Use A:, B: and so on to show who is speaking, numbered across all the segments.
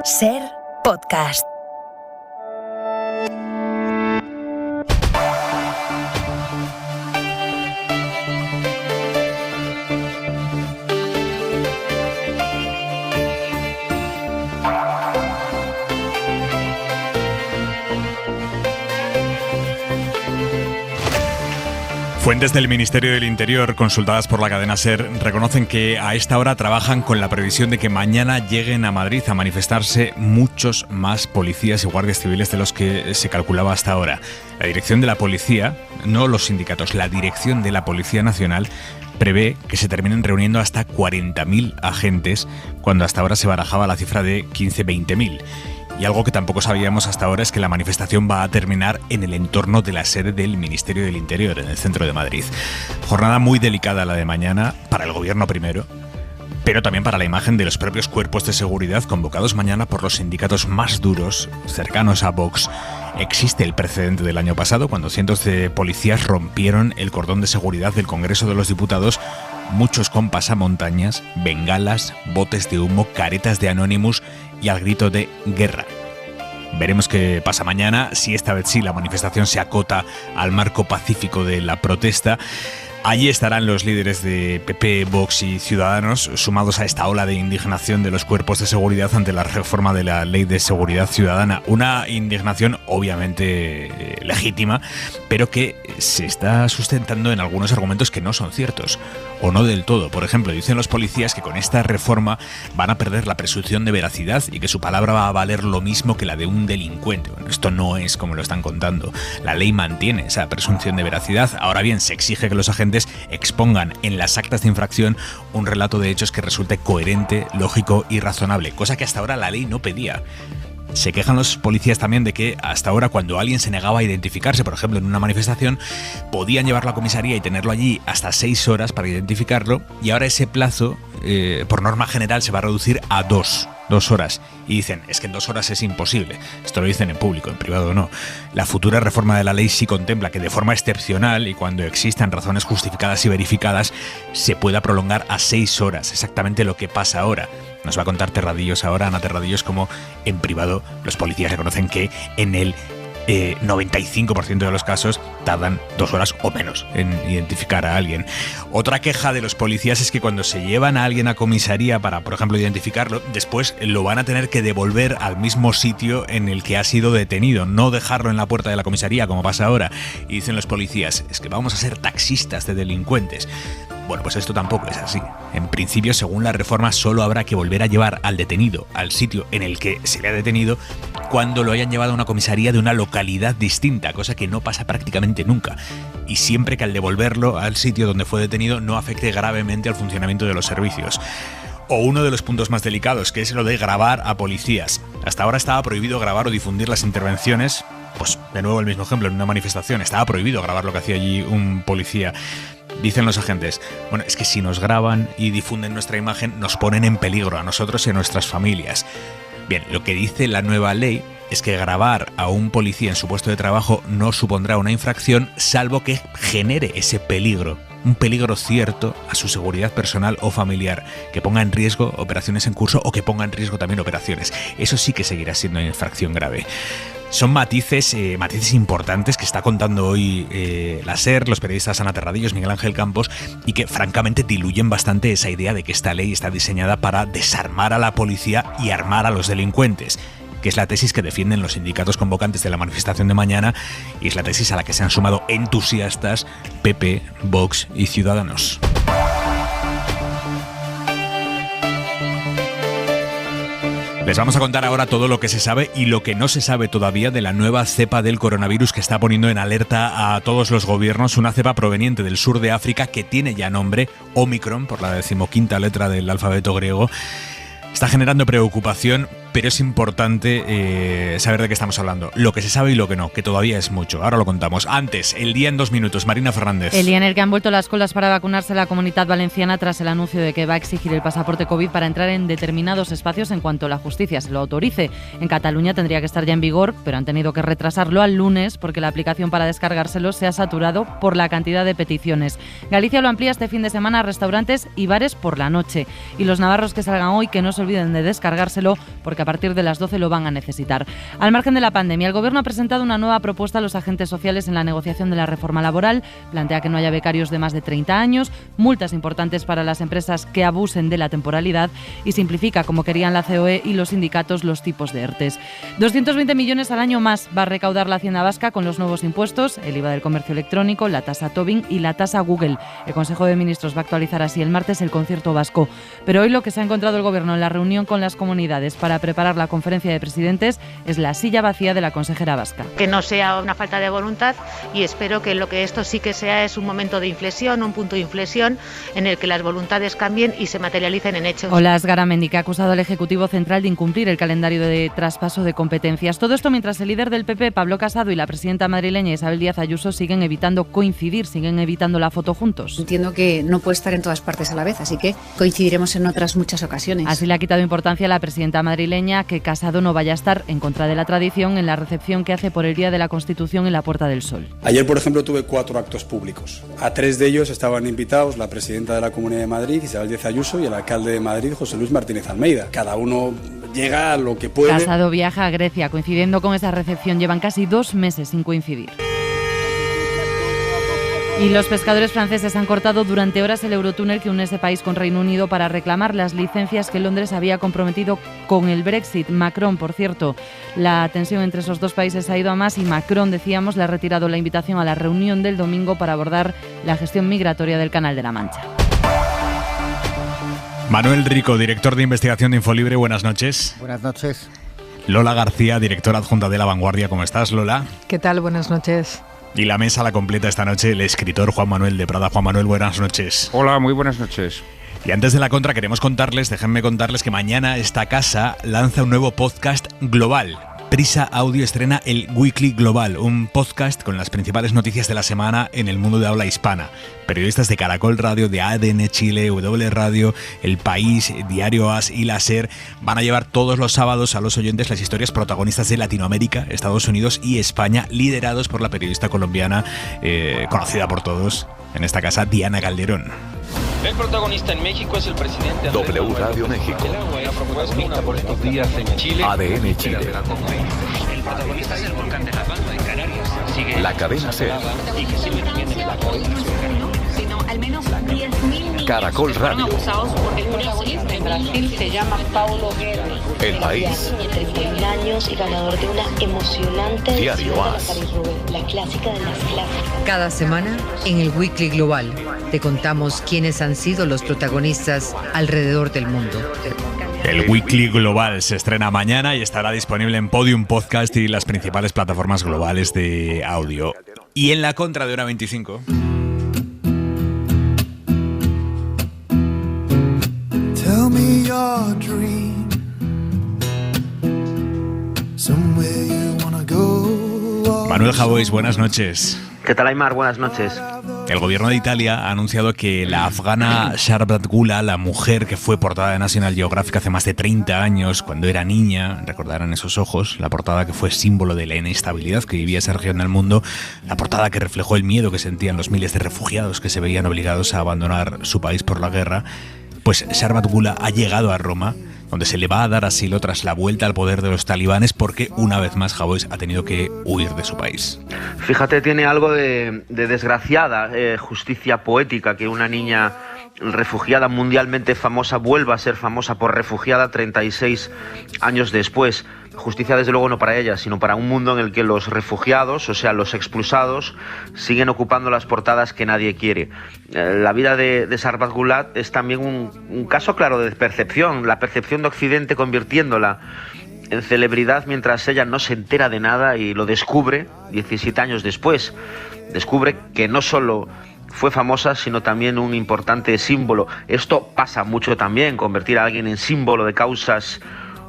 A: SER Podcast.
B: Fuentes del Ministerio del Interior, consultadas por la cadena SER, reconocen que a esta hora trabajan con la previsión de que mañana lleguen a Madrid a manifestarse muchos más policías y guardias civiles de los que se calculaba hasta ahora. La dirección de la policía, no los sindicatos, la dirección de la Policía Nacional prevé que se terminen reuniendo hasta 40.000 agentes, cuando hasta ahora se barajaba la cifra de 15-20.000. Y algo que tampoco sabíamos hasta ahora es que la manifestación va a terminar en el entorno de la sede del Ministerio del Interior, en el centro de Madrid. Jornada muy delicada la de mañana, para el gobierno primero, pero también para la imagen de los propios cuerpos de seguridad convocados mañana por los sindicatos más duros, cercanos a Vox. Existe el precedente del año pasado, cuando cientos de policías rompieron el cordón de seguridad del Congreso de los Diputados, muchos con pasamontañas, bengalas, botes de humo, caretas de Anonymous y al grito de guerra. Veremos qué pasa mañana, si esta vez sí la manifestación se acota al marco pacífico de la protesta. Allí estarán los líderes de PP, Vox y Ciudadanos, sumados a esta ola de indignación de los cuerpos de seguridad ante la reforma de la Ley de Seguridad Ciudadana. Una indignación obviamente legítima, pero que se está sustentando en algunos argumentos que no son ciertos, o no del todo. Por ejemplo, dicen los policías que con esta reforma van a perder la presunción de veracidad y que su palabra va a valer lo mismo que la de un delincuente. Bueno, esto no es como lo están contando. La ley mantiene esa presunción de veracidad. Ahora bien, se exige que los agentes expongan en las actas de infracción un relato de hechos que resulte coherente, lógico y razonable, cosa que hasta ahora la ley no pedía. Se quejan los policías también de que hasta ahora, cuando alguien se negaba a identificarse, por ejemplo en una manifestación, podían llevarlo a comisaría y tenerlo allí hasta 6 horas para identificarlo, y ahora ese plazo, por norma general, se va a reducir a 2 horas. Y dicen, es que en 2 horas es imposible. Esto lo dicen en público, en privado no. La futura reforma de la ley sí contempla que de forma excepcional y cuando existan razones justificadas y verificadas, se pueda prolongar a 6 horas, exactamente lo que pasa ahora. Nos va a contar Terradillos ahora, Ana Terradillos, como en privado los policías reconocen que en el 95% de los casos tardan 2 horas o menos en identificar a alguien. Otra queja de los policías es que cuando se llevan a alguien a comisaría para, por ejemplo, identificarlo, después lo van a tener que devolver al mismo sitio en el que ha sido detenido, no dejarlo en la puerta de la comisaría como pasa ahora. Y dicen los policías, es que vamos a ser taxistas de delincuentes. Bueno, pues esto tampoco es así. En principio, según la reforma, solo habrá que volver a llevar al detenido al sitio en el que se le ha detenido cuando lo hayan llevado a una comisaría de una localidad distinta, cosa que no pasa prácticamente nunca. Y siempre que al devolverlo al sitio donde fue detenido no afecte gravemente al funcionamiento de los servicios. O uno de los puntos más delicados, que es lo de grabar a policías. Hasta ahora estaba prohibido grabar o difundir las intervenciones. Pues de nuevo el mismo ejemplo, en una manifestación estaba prohibido grabar lo que hacía allí un policía. Dicen los agentes, bueno, es que si nos graban y difunden nuestra imagen, nos ponen en peligro a nosotros y a nuestras familias. Bien, lo que dice la nueva ley es que grabar a un policía en su puesto de trabajo no supondrá una infracción, salvo que genere ese peligro, un peligro cierto a su seguridad personal o familiar, que ponga en riesgo operaciones en curso o que ponga en riesgo también operaciones. Eso sí que seguirá siendo una infracción grave. Son matices importantes que está contando hoy la SER, los periodistas Ana Terradillos, Miguel Ángel Campos, y que francamente diluyen bastante esa idea de que esta ley está diseñada para desarmar a la policía y armar a los delincuentes, que es la tesis que defienden los sindicatos convocantes de la manifestación de mañana y es la tesis a la que se han sumado entusiastas PP, Vox y Ciudadanos. Les vamos a contar ahora todo lo que se sabe y lo que no se sabe todavía de la nueva cepa del coronavirus que está poniendo en alerta a todos los gobiernos, una cepa proveniente del sur de África que tiene ya nombre, Omicron, por la 15ª letra del alfabeto griego. Está generando preocupación, pero es importante saber de qué estamos hablando. Lo que se sabe y lo que no, que todavía es mucho. Ahora lo contamos. Antes, el día en 2 minutos. Marina Fernández.
C: El día en el que han vuelto las colas para vacunarse la Comunidad Valenciana tras el anuncio de que va a exigir el pasaporte COVID para entrar en determinados espacios en cuanto la justicia se lo autorice. En Cataluña tendría que estar ya en vigor, pero han tenido que retrasarlo al lunes porque la aplicación para descargárselo se ha saturado por la cantidad de peticiones. Galicia lo amplía este fin de semana a restaurantes y bares por la noche. Y los navarros que salgan hoy que no se olviden de descargárselo porque porque a partir de las 12 lo van a necesitar. Al margen de la pandemia, el Gobierno ha presentado una nueva propuesta a los agentes sociales en la negociación de la reforma laboral. Plantea que no haya becarios de más de 30 años, multas importantes para las empresas que abusen de la temporalidad y simplifica, como querían la COE y los sindicatos, los tipos de ERTES. 220 millones al año más va a recaudar la Hacienda vasca con los nuevos impuestos, el IVA del comercio electrónico, la tasa Tobin y la tasa Google. El Consejo de Ministros va a actualizar así el martes el concierto vasco. Pero hoy lo que se ha encontrado el Gobierno en la reunión con las comunidades para preparar la conferencia de presidentes es la silla vacía de la consejera vasca.
A: Que no sea una falta de voluntad y espero que lo que esto sí que sea es un momento de inflexión, un punto de inflexión en el que las voluntades cambien y se materialicen en hechos.
C: Olas Garamendi, que ha acusado al Ejecutivo Central de incumplir el calendario de traspaso de competencias. Todo esto mientras el líder del PP, Pablo Casado, y la presidenta madrileña Isabel Díaz Ayuso siguen evitando coincidir, siguen evitando la foto juntos.
D: Entiendo que no puede estar en todas partes a la vez, así que coincidiremos en otras muchas ocasiones.
C: Así le ha quitado importancia a la presidenta madrileña que Casado no vaya a estar, en contra de la tradición, en la recepción que hace por el Día de la Constitución en la Puerta del Sol.
E: Ayer, por ejemplo, tuve 4 actos públicos. A 3 de ellos estaban invitados la presidenta de la Comunidad de Madrid, Isabel Díaz Ayuso, y el alcalde de Madrid, José Luis Martínez Almeida. Cada uno llega a lo que puede.
C: Casado viaja a Grecia, coincidiendo con esa recepción. Llevan casi 2 meses sin coincidir. Y los pescadores franceses han cortado durante horas el eurotúnel que une ese país con Reino Unido para reclamar las licencias que Londres había comprometido con el Brexit. Macron, por cierto, la tensión entre esos dos países ha ido a más y Macron, decíamos, le ha retirado la invitación a la reunión del domingo para abordar la gestión migratoria del Canal de la Mancha.
B: Manuel Rico, director de investigación de Infolibre, buenas noches.
F: Buenas noches.
B: Lola García, directora adjunta de La Vanguardia, ¿cómo estás, Lola?
G: ¿Qué tal? Buenas noches.
B: Y la mesa la completa esta noche el escritor Juan Manuel de Prada. Juan Manuel, buenas noches.
H: Hola, muy buenas noches.
B: Y antes de la contra déjenme contarles que mañana esta casa lanza un nuevo podcast global. Prisa Audio estrena el Weekly Global, un podcast con las principales noticias de la semana en el mundo de habla hispana. Periodistas de Caracol Radio, de ADN Chile, W Radio, El País, Diario AS y La SER van a llevar todos los sábados a los oyentes las historias protagonistas de Latinoamérica, Estados Unidos y España, liderados por la periodista colombiana conocida por todos en esta casa, Diana Calderón.
I: El protagonista en México es el presidente
J: W Radio México.
I: La protagonista por estos días en Chile.
J: ADN Chile.
I: El protagonista es el volcán de La Palma en Canarias. Sigue
J: La cadena SER.
I: Y que sigue teniendo la
K: sino al menos 10.000 niños
J: Caracol Radio.
K: abusados por el protagonista en Brasil se llama Paulo Guerra.
J: El País.
L: De 30.000 años y ganador de una emocionante
J: Diario AS.
L: la clásica de las clásicas.
M: Cada semana en el Weekly Global te contamos quiénes han sido los protagonistas alrededor del mundo.
B: El Weekly Global se estrena mañana y estará disponible en Podium Podcast y las principales plataformas globales de audio. Y en la contra de hora 25...
N: Tell me your dream. Somewhere you wanna go.
B: Manuel Javois, buenas noches.
O: ¿Qué tal, Aymar? Buenas noches.
B: El gobierno de Italia ha anunciado que la afgana Sharbat Gula, la mujer que fue portada de National Geographic hace más de 30 años, cuando era niña, recordarán esos ojos, la portada que fue símbolo de la inestabilidad que vivía esa región del mundo, la portada que reflejó el miedo que sentían los miles de refugiados que se veían obligados a abandonar su país por la guerra. Pues Sharbat Gula ha llegado a Roma, donde se le va a dar asilo tras la vuelta al poder de los talibanes, porque una vez más Javois ha tenido que huir de su país.
O: Fíjate, tiene algo de desgraciada justicia poética que una niña refugiada mundialmente famosa vuelva a ser famosa por refugiada 36 años después. Justicia desde luego no para ella, sino para un mundo en el que los refugiados, o sea, los expulsados, siguen ocupando las portadas que nadie quiere. La vida de Sharbat Gula es también un caso claro de percepción, la percepción de Occidente convirtiéndola en celebridad mientras ella no se entera de nada y lo descubre 17 años después. Descubre que no solo fue famosa, sino también un importante símbolo. Esto pasa mucho también, convertir a alguien en símbolo de causas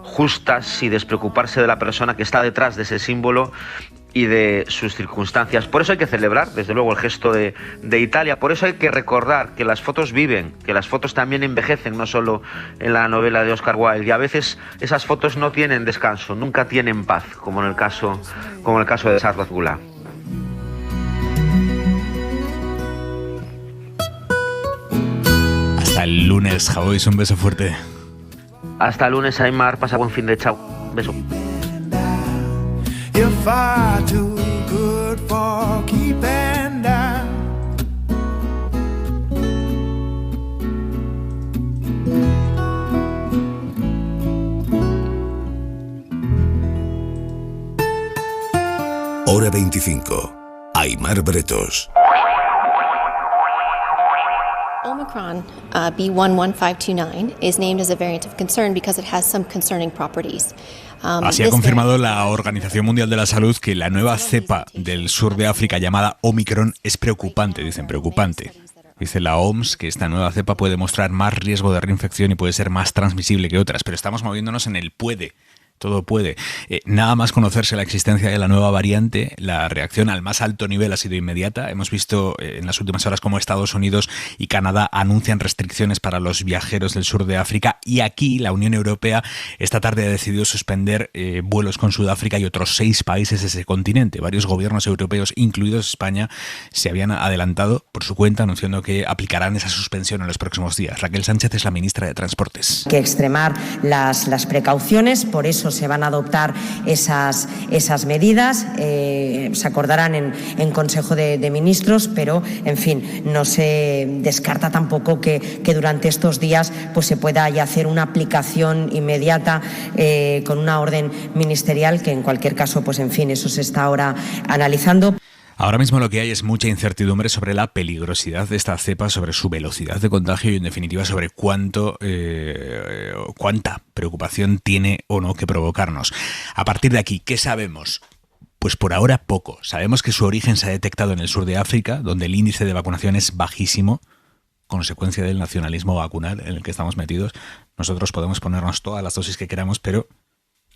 O: justas y despreocuparse de la persona que está detrás de ese símbolo y de sus circunstancias. Por eso hay que celebrar, desde luego, el gesto de Italia. Por eso hay que recordar que las fotos viven, que las fotos también envejecen, no solo en la novela de Oscar Wilde. Y a veces esas fotos no tienen descanso, nunca tienen paz, como en el caso de Sharbat Gula.
B: Hasta el lunes, Javois, un beso fuerte.
O: Hasta el lunes, Aymar. Pasa buen fin de chao. Beso.
N: You're far too good for keeping down.
F: Hora 25. Aymar Bretos.
G: Omicron B11529 is named as a variant of concern because it has some concerning properties.
B: Así ha confirmado la Organización Mundial de la Salud que la nueva cepa del sur de África llamada Omicron es preocupante, dicen preocupante. Dice la OMS que esta nueva cepa puede mostrar más riesgo de reinfección y puede ser más transmisible que otras, pero estamos moviéndonos en el puede. Todo puede. Nada más conocerse la existencia de la nueva variante, la reacción al más alto nivel ha sido inmediata. Hemos visto en las últimas horas cómo Estados Unidos y Canadá anuncian restricciones para los viajeros del sur de África, y aquí la Unión Europea esta tarde ha decidido suspender vuelos con Sudáfrica y otros 6 países de ese continente. Varios gobiernos europeos, incluidos España, se habían adelantado por su cuenta anunciando que aplicarán esa suspensión en los próximos días. Raquel Sánchez es la ministra de Transportes.
H: Que extremar las precauciones, por eso se van a adoptar esas medidas, se acordarán en Consejo de Ministros, pero en fin, no se descarta tampoco que durante estos días pues se pueda ya hacer una aplicación inmediata con una orden ministerial, que en cualquier caso, pues en fin, eso se está ahora analizando.
B: Ahora mismo lo que hay es mucha incertidumbre sobre la peligrosidad de esta cepa, sobre su velocidad de contagio y, en definitiva, sobre cuánta preocupación tiene o no que provocarnos. A partir de aquí, ¿qué sabemos? Pues por ahora poco. Sabemos que su origen se ha detectado en el sur de África, donde el índice de vacunación es bajísimo, consecuencia del nacionalismo vacunal en el que estamos metidos. Nosotros podemos ponernos todas las dosis que queramos, pero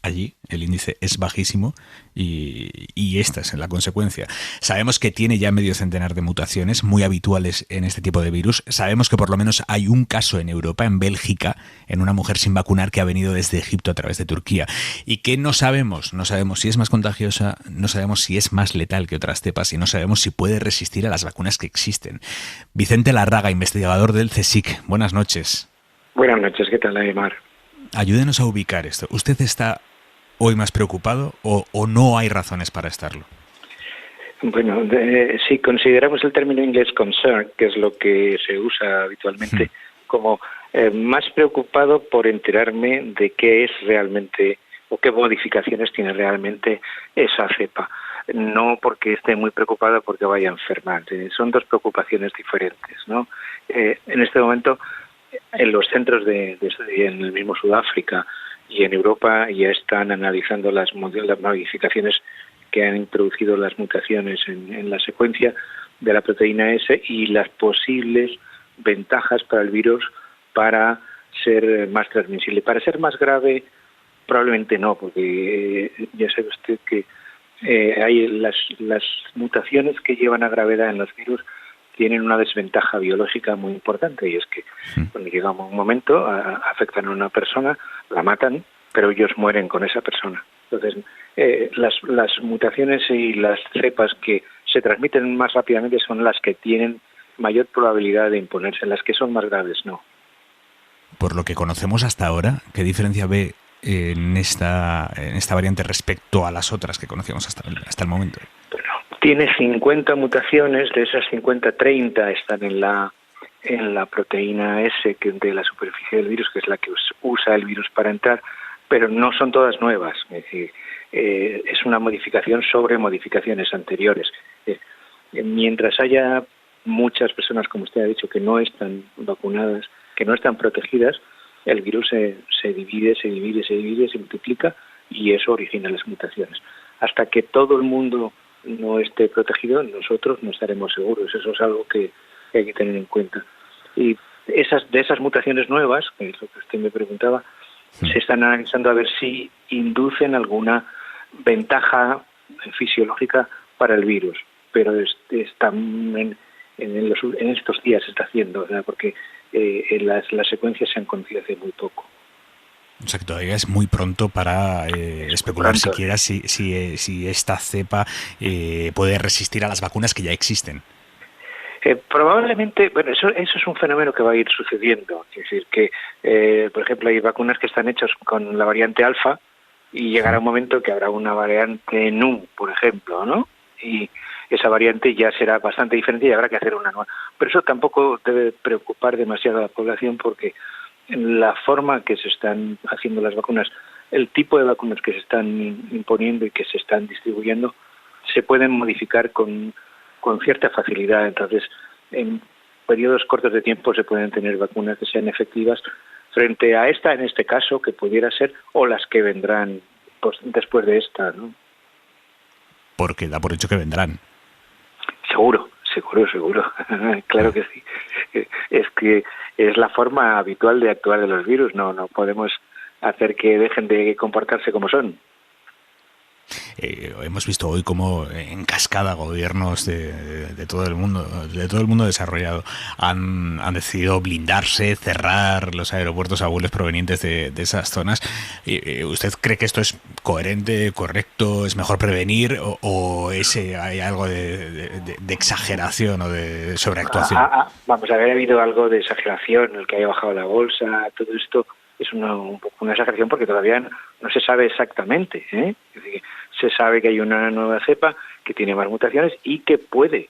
B: allí el índice es bajísimo y esta es la consecuencia. Sabemos que tiene ya medio centenar de mutaciones muy habituales en este tipo de virus. Sabemos que por lo menos hay un caso en Europa, en Bélgica, en una mujer sin vacunar que ha venido desde Egipto a través de Turquía. ¿Y qué no sabemos? No sabemos si es más contagiosa, no sabemos si es más letal que otras cepas y no sabemos si puede resistir a las vacunas que existen. Vicente Larraga, investigador del CSIC. Buenas noches.
P: Buenas noches, ¿qué tal, Aymar?
B: Ayúdenos a ubicar esto. ¿Usted está hoy más preocupado o no hay razones para estarlo?
P: Bueno, si consideramos el término inglés concern, que es lo que se usa habitualmente, como más preocupado por enterarme de qué es realmente o qué modificaciones tiene realmente esa cepa. No porque esté muy preocupado porque vaya a enfermar. Son dos preocupaciones diferentes, ¿no? En este momento, en los centros en el mismo Sudáfrica y en Europa ya están analizando las modificaciones que han introducido las mutaciones en la secuencia de la proteína S y las posibles ventajas para el virus para ser más transmisible. Para ser más grave, probablemente no, porque ya sabe usted que hay las mutaciones que llevan a gravedad en los virus tienen una desventaja biológica muy importante, y es que cuando llega un momento afectan a una persona, la matan, pero ellos mueren con esa persona. Entonces, las mutaciones y las cepas que se transmiten más rápidamente son las que tienen mayor probabilidad de imponerse, las que son más graves no.
B: Por lo que conocemos hasta ahora, ¿qué diferencia ve en esta variante respecto a las otras que conocíamos hasta el momento?
P: Tiene 50 mutaciones, de esas 50, 30 están en la proteína S de la superficie del virus, que es la que usa el virus para entrar, pero no son todas nuevas. Es decir, es una modificación sobre modificaciones anteriores. Mientras haya muchas personas, como usted ha dicho, que no están vacunadas, que no están protegidas, el virus se divide, se multiplica y eso origina las mutaciones. Hasta que todo el mundo no esté protegido, nosotros no estaremos seguros. Eso es algo que hay que tener en cuenta. Y de esas mutaciones nuevas, que es lo que usted me preguntaba, se están analizando a ver si inducen alguna ventaja fisiológica para el virus. Pero en estos días se está haciendo, ¿verdad? Porque las secuencias se han conocido hace muy poco.
B: O sea que todavía es muy pronto para especular siquiera si esta cepa puede resistir a las vacunas que ya existen.
P: Probablemente, bueno, eso es un fenómeno que va a ir sucediendo. Es decir, que, por ejemplo, hay vacunas que están hechas con la variante alfa y llegará un momento que habrá una variante Nu, por ejemplo, ¿no? Y esa variante ya será bastante diferente y habrá que hacer una nueva. Pero eso tampoco debe preocupar demasiado a la población porque en la forma que se están haciendo las vacunas, el tipo de vacunas que se están imponiendo y que se están distribuyendo, se pueden modificar con cierta facilidad. Entonces, en periodos cortos de tiempo se pueden tener vacunas que sean efectivas frente a esta, en este caso, que pudiera ser, o las que vendrán pues, después de esta, ¿no?
B: Porque da por hecho que vendrán.
P: Seguro. Claro que sí. Es que es la forma habitual de actuar de los virus. No podemos hacer que dejen de comportarse como son.
B: Hemos visto hoy cómo en cascada gobiernos de todo el mundo desarrollado han decidido blindarse, cerrar los aeropuertos a vuelos provenientes de esas zonas. ¿Usted cree que esto es coherente, correcto, es mejor prevenir o hay algo de exageración o de sobreactuación?
P: Vamos a ver, ha habido algo de exageración, el que haya bajado la bolsa, todo esto es un poco una exageración porque todavía no se sabe exactamente, ¿eh? Es decir, se sabe que hay una nueva cepa que tiene más mutaciones y que puede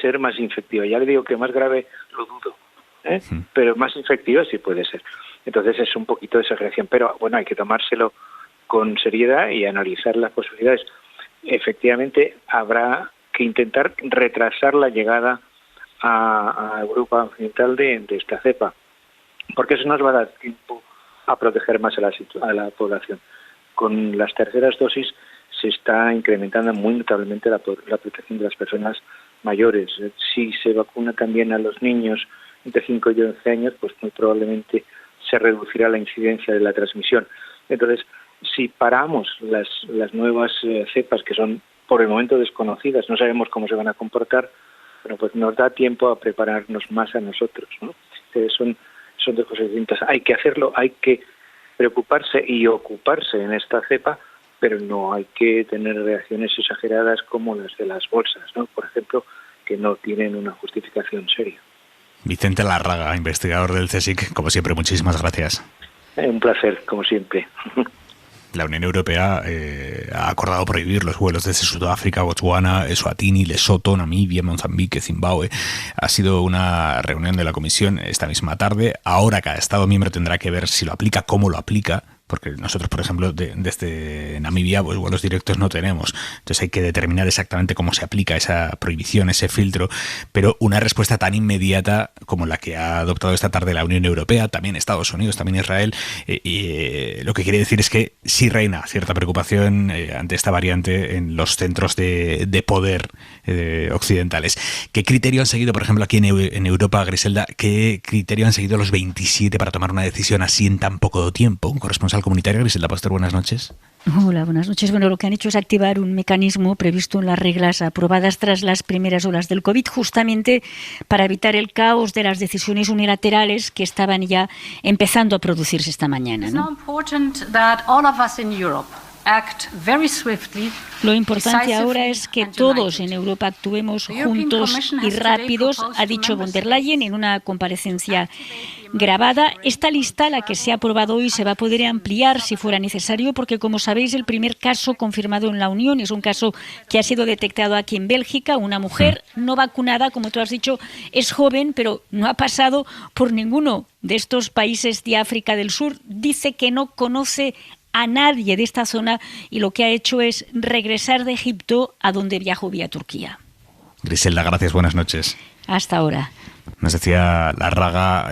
P: ser más infectiva. Ya le digo que más grave lo dudo, ¿eh? Pero más infectiva sí puede ser. Entonces es un poquito de exageración, pero bueno, hay que tomárselo con seriedad y analizar las posibilidades. Efectivamente, habrá que intentar retrasar la llegada a Europa Occidental de esta cepa, porque eso nos va a dar tiempo a proteger más a la población. Con las terceras dosis se está incrementando muy notablemente la protección de las personas mayores. Si se vacuna también a los niños entre 5 y 11 años, pues muy probablemente se reducirá la incidencia de la transmisión. Entonces, si paramos las nuevas cepas que son por el momento desconocidas, no sabemos cómo se van a comportar, bueno, pues nos da tiempo a prepararnos más a nosotros, ¿no? Son dos cosas distintas. Hay que hacerlo, hay que preocuparse y ocuparse en esta cepa, pero no hay que tener reacciones exageradas como las de las bolsas, ¿no? Por ejemplo, que no tienen una justificación seria.
B: Vicente Larraga, investigador del CSIC, como siempre, muchísimas gracias.
P: Un placer, como siempre.
B: La Unión Europea ha acordado prohibir los vuelos desde Sudáfrica, Botswana, Eswatini, Lesoto, Namibia, Mozambique, Zimbabue. Ha sido una reunión de la Comisión esta misma tarde. Ahora cada Estado miembro tendrá que ver si lo aplica, cómo lo aplica, porque nosotros, por ejemplo, desde Namibia, pues vuelos directos no tenemos. Entonces hay que determinar exactamente cómo se aplica esa prohibición, ese filtro. Pero una respuesta tan inmediata como la que ha adoptado esta tarde la Unión Europea, también Estados Unidos, también Israel, lo que quiere decir es que sí reina cierta preocupación ante esta variante en los centros de poder occidentales. ¿Qué criterio han seguido, por ejemplo, aquí en Europa, Griselda? ¿Qué criterio han seguido los 27 para tomar una decisión así en tan poco tiempo? Un corresponsal comunitario, Griselda Pastor, buenas noches.
Q: Hola, buenas noches. Bueno, lo que han hecho es activar un mecanismo previsto en las reglas aprobadas tras las primeras olas del COVID, justamente para evitar el caos de las decisiones unilaterales que estaban ya empezando a producirse esta mañana, ¿no? Lo importante ahora es que todos en Europa actuemos juntos y rápidos, ha dicho von der Leyen en una comparecencia grabada. Esta lista, la que se ha aprobado hoy, se va a poder ampliar si fuera necesario, porque como sabéis, el primer caso confirmado en la Unión es un caso que ha sido detectado aquí en Bélgica. Una mujer no vacunada, como tú has dicho, es joven, pero no ha pasado por ninguno de estos países de África del Sur. Dice que no conoce a nadie de esta zona y lo que ha hecho es regresar de Egipto, a donde viajó vía Turquía.
B: Griselda, gracias, buenas noches.
Q: Hasta ahora.
B: Nos decía Larraga,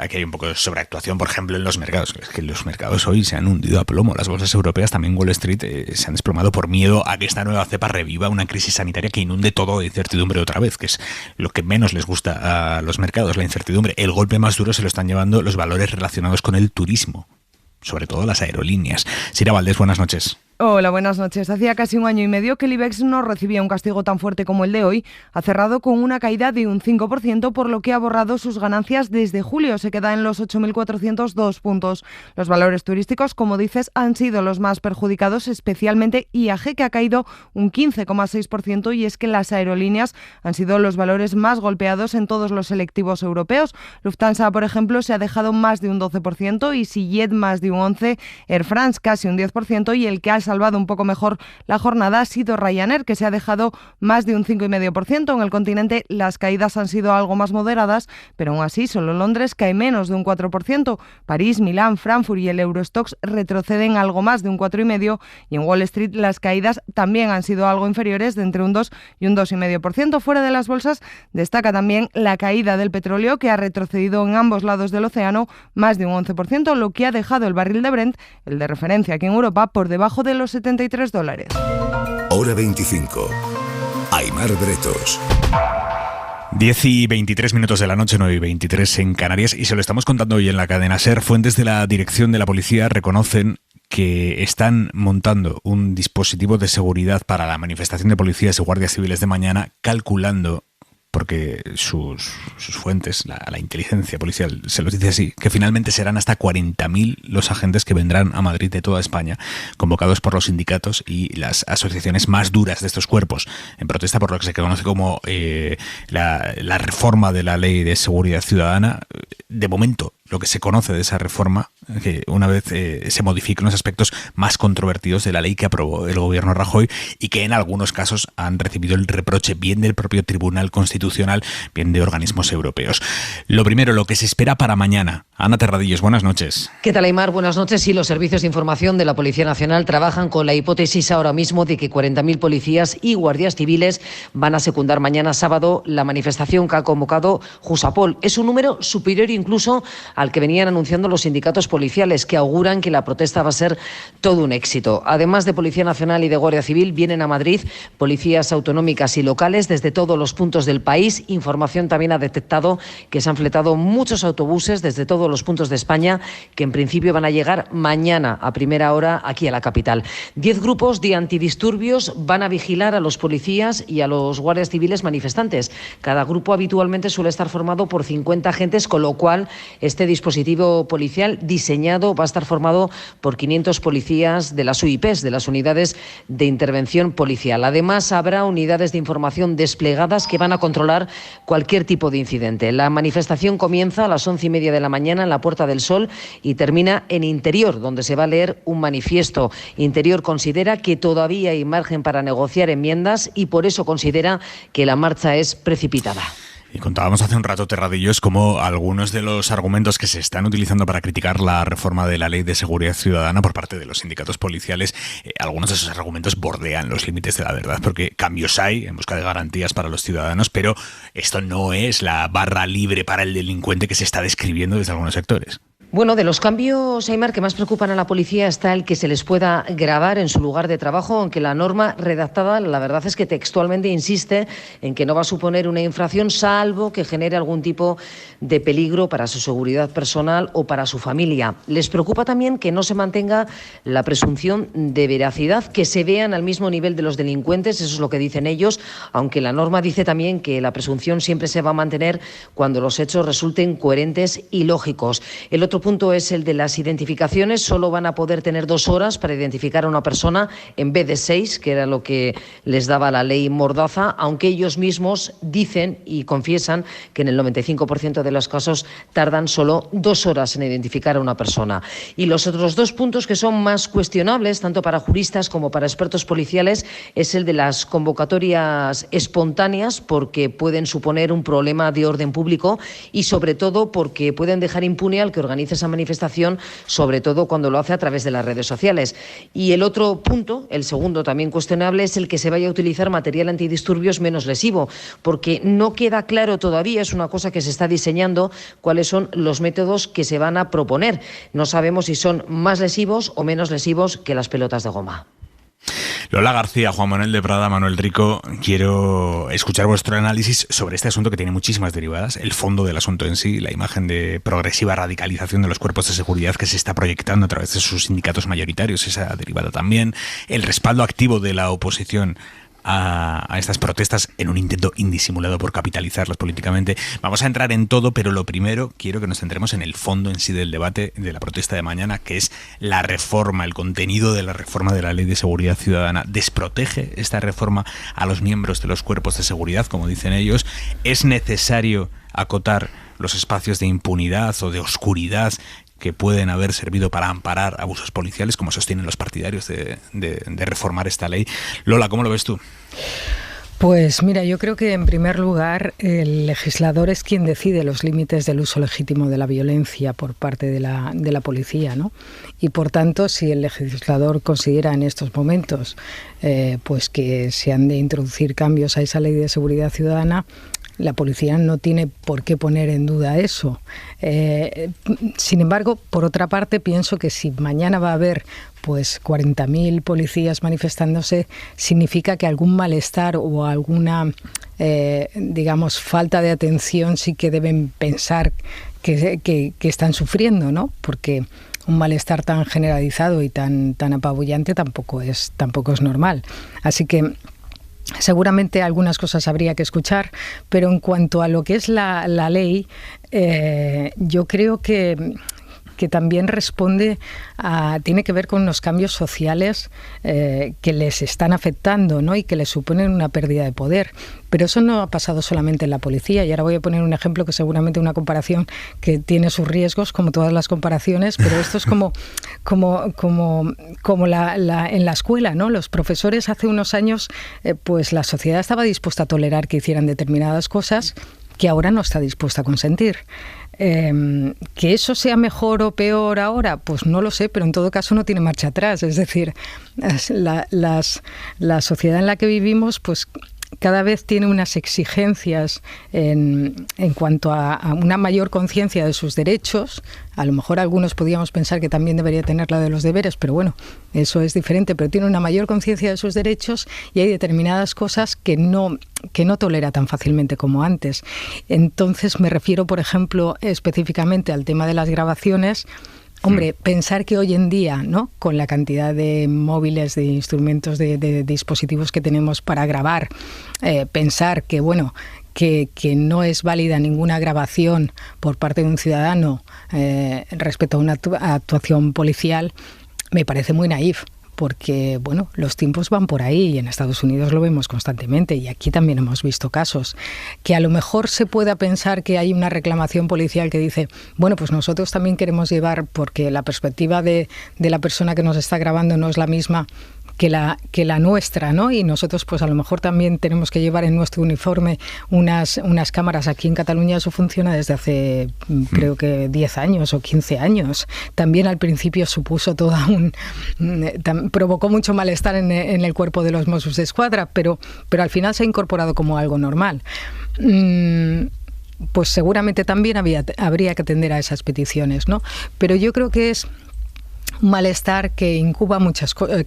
B: aquí hay un poco de sobreactuación, por ejemplo, en los mercados. Es que los mercados hoy se han hundido a plomo. Las bolsas europeas, también Wall Street, se han desplomado por miedo a que esta nueva cepa reviva una crisis sanitaria que inunde todo de incertidumbre otra vez, que es lo que menos les gusta a los mercados, la incertidumbre. El golpe más duro se lo están llevando los valores relacionados con el turismo, sobre todo las aerolíneas. Sira Valdés, buenas noches.
R: Hola, buenas noches. Hacía casi un año y medio que el IBEX no recibía un castigo tan fuerte como el de hoy. Ha cerrado con una caída de un 5%, por lo que ha borrado sus ganancias desde julio. Se queda en los 8.402 puntos. Los valores turísticos, como dices, han sido los más perjudicados, especialmente IAG, que ha caído un 15,6%, y es que las aerolíneas han sido los valores más golpeados en todos los selectivos europeos. Lufthansa, por ejemplo, se ha dejado más de un 12%, EasyJet más de un 11%, Air France casi un 10%, y el que ha salvado un poco mejor la jornada ha sido Ryanair, que se ha dejado más de un 5,5%. En el continente las caídas han sido algo más moderadas, pero aún así solo Londres cae menos de un 4%. París, Milán, Frankfurt y el Eurostoxx retroceden algo más de un 4,5%, y en Wall Street las caídas también han sido algo inferiores, de entre un 2 y un 2,5%. Fuera de las bolsas destaca también la caída del petróleo, que ha retrocedido en ambos lados del océano más de un 11%, lo que ha dejado el barril de Brent, el de referencia aquí en Europa, por debajo de los $73.
F: Hora 25. Aimar Bretos.
B: 10:23 de la noche, 9:23 en Canarias, y se lo estamos contando hoy en la cadena SER. Fuentes de la dirección de la policía reconocen que están montando un dispositivo de seguridad para la manifestación de policías y guardias civiles de mañana, calculando, porque sus fuentes, la inteligencia policial se los dice así, que finalmente serán hasta 40.000 los agentes que vendrán a Madrid de toda España, convocados por los sindicatos y las asociaciones más duras de estos cuerpos, en protesta por lo que se conoce como la reforma de la Ley de Seguridad Ciudadana. De momento, lo que se conoce de esa reforma, que una vez se modifiquen los aspectos más controvertidos de la ley que aprobó el gobierno Rajoy, y que en algunos casos han recibido el reproche bien del propio Tribunal Constitucional, bien de organismos europeos. Lo primero, lo que se espera para mañana. Ana Terradillos, buenas noches.
S: ¿Qué tal, Aimar? Buenas noches. Sí, los servicios de información de la Policía Nacional trabajan con la hipótesis ahora mismo de que 40.000 policías y guardias civiles van a secundar mañana sábado la manifestación que ha convocado Jusapol. Es un número superior incluso al que venían anunciando los sindicatos policiales, que auguran que la protesta va a ser todo un éxito. Además de Policía Nacional y de Guardia Civil, vienen a Madrid policías autonómicas y locales desde todos los puntos del país. Información también ha detectado que se han fletado muchos autobuses desde todos los puntos de España, que en principio van a llegar mañana a primera hora aquí a la capital. 10 grupos de antidisturbios van a vigilar a los policías y a los guardias civiles manifestantes. Cada grupo habitualmente suele estar formado por 50 agentes, con lo cual este dispositivo policial diseñado va a estar formado por 500 policías de las UIPs, de las unidades de intervención policial. Además, habrá unidades de información desplegadas que van a controlar cualquier tipo de incidente. La manifestación comienza a las 11:30 de la mañana en la Puerta del Sol y termina en Interior, donde se va a leer un manifiesto. Interior considera que todavía hay margen para negociar enmiendas y por eso considera que la marcha es precipitada.
B: Y contábamos hace un rato, Terradillos, como algunos de los argumentos que se están utilizando para criticar la reforma de la Ley de Seguridad Ciudadana por parte de los sindicatos policiales, algunos de esos argumentos bordean los límites de la verdad, porque cambios hay en busca de garantías para los ciudadanos, pero esto no es la barra libre para el delincuente que se está describiendo desde algunos sectores.
S: Bueno, de los cambios, Aimar, que más preocupan a la policía está el que se les pueda grabar en su lugar de trabajo, aunque la norma redactada, la verdad es que textualmente insiste en que no va a suponer una infracción, salvo que genere algún tipo de peligro para su seguridad personal o para su familia. Les preocupa también que no se mantenga la presunción de veracidad, que se vean al mismo nivel de los delincuentes, eso es lo que dicen ellos, aunque la norma dice también que la presunción siempre se va a mantener cuando los hechos resulten coherentes y lógicos. El otro punto es el de las identificaciones. Solo van a poder tener 2 horas para identificar a una persona en vez de 6, que era lo que les daba la ley Mordaza, aunque ellos mismos dicen y confiesan que en el 95% de los casos tardan solo 2 horas en identificar a una persona. Y los otros 2 puntos que son más cuestionables, tanto para juristas como para expertos policiales, es el de las convocatorias espontáneas, porque pueden suponer un problema de orden público y sobre todo porque pueden dejar impune al que organiza esa manifestación, sobre todo cuando lo hace a través de las redes sociales. Y el otro punto, el segundo también cuestionable, es el que se vaya a utilizar material antidisturbios menos lesivo, porque no queda claro todavía, es una cosa que se está diseñando, cuáles son los métodos que se van a proponer. No sabemos si son más lesivos o menos lesivos que las pelotas de goma.
B: Lola García, Juan Manuel de Prada, Manuel Rico, quiero escuchar vuestro análisis sobre este asunto que tiene muchísimas derivadas, el fondo del asunto en sí, la imagen de progresiva radicalización de los cuerpos de seguridad que se está proyectando a través de sus sindicatos mayoritarios, esa derivada también, el respaldo activo de la oposición a estas protestas en un intento indisimulado por capitalizarlas políticamente. Vamos a entrar en todo, pero lo primero quiero que nos centremos en el fondo en sí del debate de la protesta de mañana, que es la reforma, el contenido de la reforma de la Ley de Seguridad Ciudadana. ¿Desprotege esta reforma a los miembros de los cuerpos de seguridad, como dicen ellos? ¿Es necesario acotar los espacios de impunidad o de oscuridad que pueden haber servido para amparar abusos policiales, como sostienen los partidarios de reformar esta ley? Lola, ¿cómo lo ves tú?
T: Pues mira, yo creo que en primer lugar el legislador es quien decide los límites del uso legítimo de la violencia por parte de la policía, ¿no? Y por tanto, si el legislador considera en estos momentos pues que se han de introducir cambios a esa ley de seguridad ciudadana, la policía no tiene por qué poner en duda eso. Sin embargo, por otra parte, pienso que si mañana va a haber pues 40.000 policías manifestándose, significa que algún malestar o alguna, digamos, falta de atención sí que deben pensar que están sufriendo, ¿no? Porque un malestar tan generalizado y tan apabullante tampoco es normal. Así que seguramente algunas cosas habría que escuchar, pero en cuanto a lo que es la ley, yo creo que también tiene que ver con los cambios sociales que les están afectando, ¿no? Y que les suponen una pérdida de poder. Pero eso no ha pasado solamente en la policía. Y ahora voy a poner un ejemplo que seguramente una comparación que tiene sus riesgos, como todas las comparaciones, pero esto es como en la escuela, ¿no? Los profesores hace unos años, pues la sociedad estaba dispuesta a tolerar que hicieran determinadas cosas que ahora no está dispuesta a consentir. ¿Que eso sea mejor o peor ahora? Pues no lo sé, pero en todo caso no tiene marcha atrás. Es decir, la sociedad en la que vivimos, pues cada vez tiene unas exigencias en cuanto a una mayor conciencia de sus derechos. A lo mejor algunos podríamos pensar que también debería tener la de los deberes, pero bueno, eso es diferente. Pero tiene una mayor conciencia de sus derechos y hay determinadas cosas que no tolera tan fácilmente como antes. Entonces me refiero, por ejemplo, específicamente al tema de las grabaciones. Hombre, pensar que hoy en día, ¿no?, con la cantidad de móviles, de instrumentos, de dispositivos que tenemos para grabar, pensar que, bueno, que no es válida ninguna grabación por parte de un ciudadano respecto a una actuación policial, me parece muy naif. Porque, bueno, los tiempos van por ahí y en Estados Unidos lo vemos constantemente y aquí también hemos visto casos. Que a lo mejor se pueda pensar que hay una reclamación policial que dice, bueno, pues nosotros también queremos llevar, porque la perspectiva de la persona que nos está grabando no es la misma que la nuestra, ¿no? Y nosotros pues a lo mejor también tenemos que llevar en nuestro uniforme unas cámaras. Aquí en Cataluña eso funciona desde hace creo que 10 años o 15 años. También al principio supuso provocó mucho malestar en el cuerpo de los Mossos d'Esquadra, pero al final se ha incorporado como algo normal. Pues seguramente también habría que atender a esas peticiones, ¿no? Pero yo creo que es un malestar que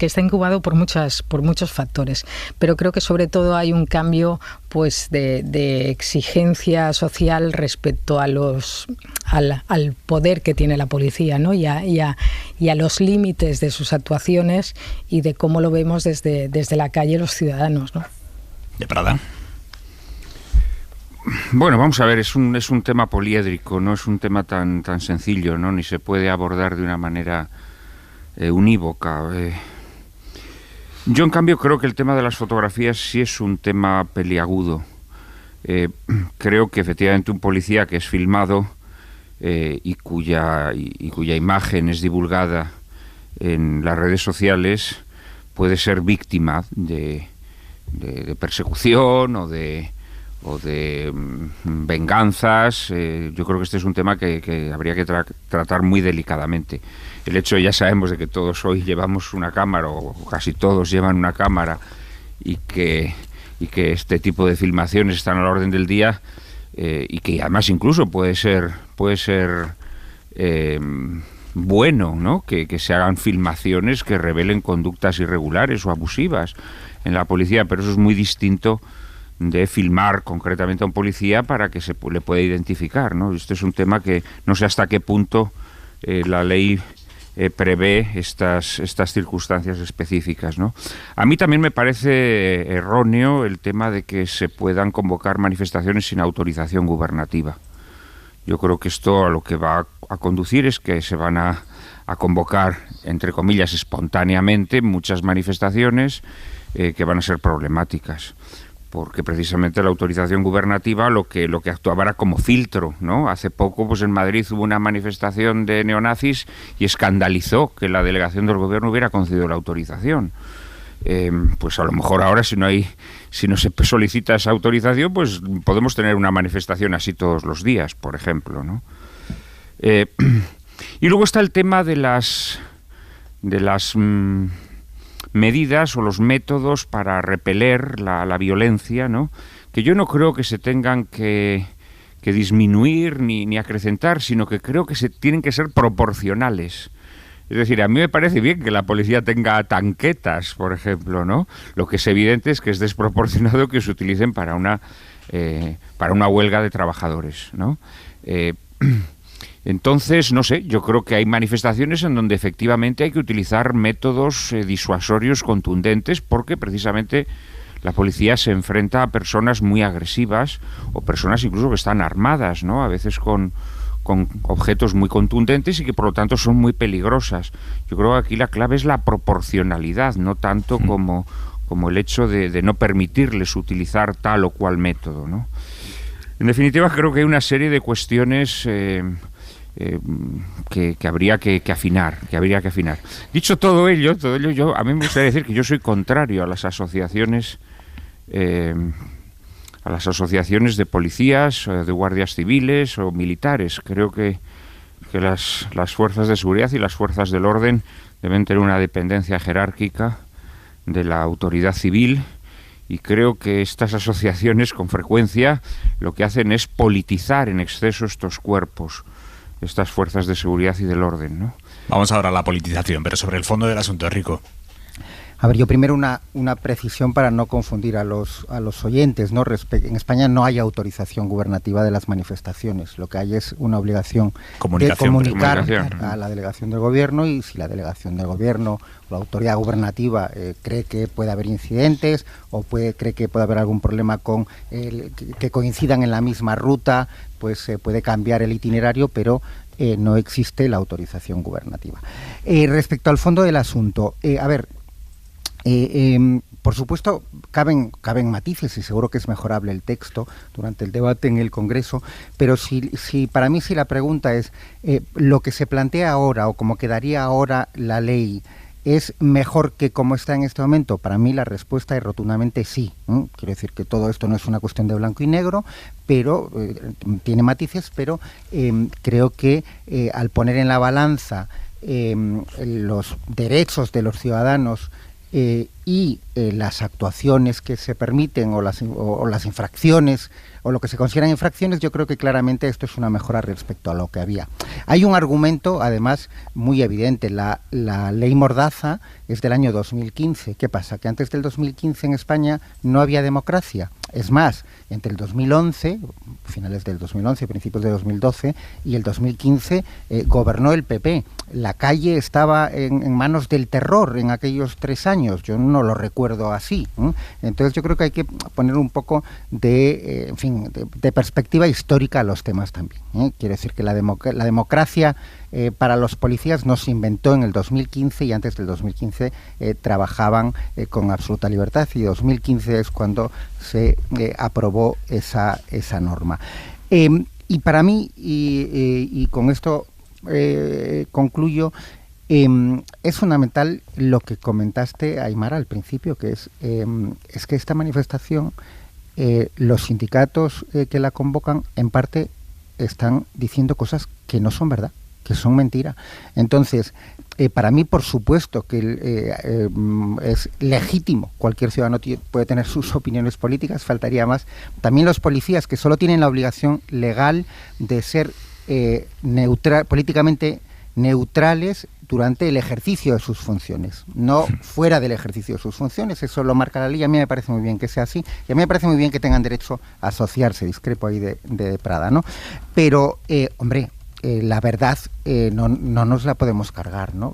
T: está incubado por muchos factores, pero creo que sobre todo hay un cambio pues de exigencia social respecto a al poder que tiene la policía, ¿no? y a los límites de sus actuaciones y de cómo lo vemos desde la calle los ciudadanos, ¿no?
B: De Prada.
U: Bueno, vamos a ver, es un tema poliédrico, no es un tema tan sencillo, ¿no? Ni se puede abordar de una manera unívoca. Yo en cambio creo que el tema de las fotografías sí es un tema peliagudo. Creo que efectivamente un policía que es filmado y cuya imagen es divulgada en las redes sociales puede ser víctima de persecución o de venganzas. Yo creo que este es un tema que habría que tratar muy delicadamente. El hecho, ya sabemos, de que todos hoy llevamos una cámara, o casi todos llevan una cámara, y que este tipo de filmaciones están a la orden del día, bueno, ¿no? Que se hagan filmaciones que revelen conductas irregulares o abusivas en la policía, pero eso es muy distinto de filmar concretamente a un policía para que se le pueda identificar, ¿no? Este es un tema que no sé hasta qué punto la ley prevé estas circunstancias específicas, ¿no? A mí también me parece erróneo el tema de que se puedan convocar manifestaciones sin autorización gubernativa. Yo creo que esto a lo que va a conducir es que se van a convocar, entre comillas, espontáneamente muchas manifestaciones que van a ser problemáticas, porque precisamente la autorización gubernativa lo que actuaba era como filtro, ¿no? Hace poco, pues en Madrid hubo una manifestación de neonazis y escandalizó que la delegación del gobierno hubiera concedido la autorización. Pues a lo mejor ahora si no se solicita esa autorización, pues podemos tener una manifestación así todos los días, por ejemplo, ¿no? Y luego está el tema de las medidas o los métodos para repeler la violencia, ¿no? Que yo no creo que se tengan que disminuir ni acrecentar, sino que creo que tienen que ser proporcionales. Es decir, a mí me parece bien que la policía tenga tanquetas, por ejemplo, ¿no? Lo que es evidente es que es desproporcionado que se utilicen para una huelga de trabajadores, ¿no? Entonces, no sé, yo creo que hay manifestaciones en donde efectivamente hay que utilizar métodos disuasorios contundentes, porque precisamente la policía se enfrenta a personas muy agresivas o personas incluso que están armadas, ¿no? A veces con objetos muy contundentes y que por lo tanto son muy peligrosas. Yo creo que aquí la clave es la proporcionalidad, no tanto como el hecho de no permitirles utilizar tal o cual método, ¿no? En definitiva, creo que hay una serie de cuestiones que habría que afinar, Dicho todo ello, a mí me gustaría decir que yo soy contrario a las asociaciones de policías, de guardias civiles o militares. Creo que las fuerzas de seguridad y las fuerzas del orden deben tener una dependencia jerárquica de la autoridad civil, y creo que estas asociaciones con frecuencia lo que hacen es politizar en exceso estos cuerpos, estas fuerzas de seguridad y del orden, ¿no?
B: Vamos ahora a la politización, pero sobre el fondo del asunto, Rico.
A: A ver, yo primero una precisión para no confundir a los oyentes, ¿no? En España no hay autorización gubernativa de las manifestaciones. Lo que hay es una obligación de comunicar a la delegación del gobierno, y si la delegación del gobierno o la autoridad gubernativa cree que puede haber incidentes o cree que puede haber algún problema que coincidan en la misma ruta, pues se puede cambiar el itinerario, pero no existe la autorización gubernativa. Respecto al fondo del asunto, por supuesto, caben matices y seguro que es mejorable el texto durante el debate en el Congreso, pero si para mí si la pregunta es lo que se plantea ahora o como quedaría ahora la ley, ¿es mejor que como está en este momento? Para mí la respuesta es rotundamente sí. Quiero decir que todo esto no es una cuestión de blanco y negro, pero tiene matices, pero creo que al poner en la balanza los derechos de los ciudadanos y las actuaciones que se permiten o las infracciones o lo que se consideran infracciones, yo creo que claramente esto es una mejora respecto a lo que había. Hay un argumento, además, muy evidente. La ley Mordaza es del año 2015. ¿Qué pasa? Que antes del 2015 en España no había democracia. Es más, entre el 2011, finales del 2011, principios de 2012, y el 2015 gobernó el PP. La calle estaba en manos del terror en aquellos 3 años. Yo no lo recuerdo así. Entonces yo creo que hay que poner un poco de perspectiva histórica a los temas también. Quiero decir que la democracia para los policías no se inventó en el 2015, y antes del 2015 trabajaban con absoluta libertad, y 2015 es cuando se aprobó esa norma. Y para mí, y con esto concluyo, es fundamental lo que comentaste, Aimara, al principio, que es que esta manifestación, los sindicatos que la convocan, en parte están diciendo cosas que no son verdad, que son mentira. Entonces, para mí, por supuesto que es legítimo, cualquier ciudadano puede tener sus opiniones políticas, faltaría más. También los policías, que solo tienen la obligación legal de ser políticamente neutrales durante el ejercicio de sus funciones, no fuera del ejercicio de sus funciones. Eso lo marca la ley. A mí me parece muy bien que sea así, y a mí me parece muy bien que tengan derecho a asociarse. Discrepo ahí de Prada, ¿no? Pero, hombre, la verdad no nos la podemos cargar, ¿no?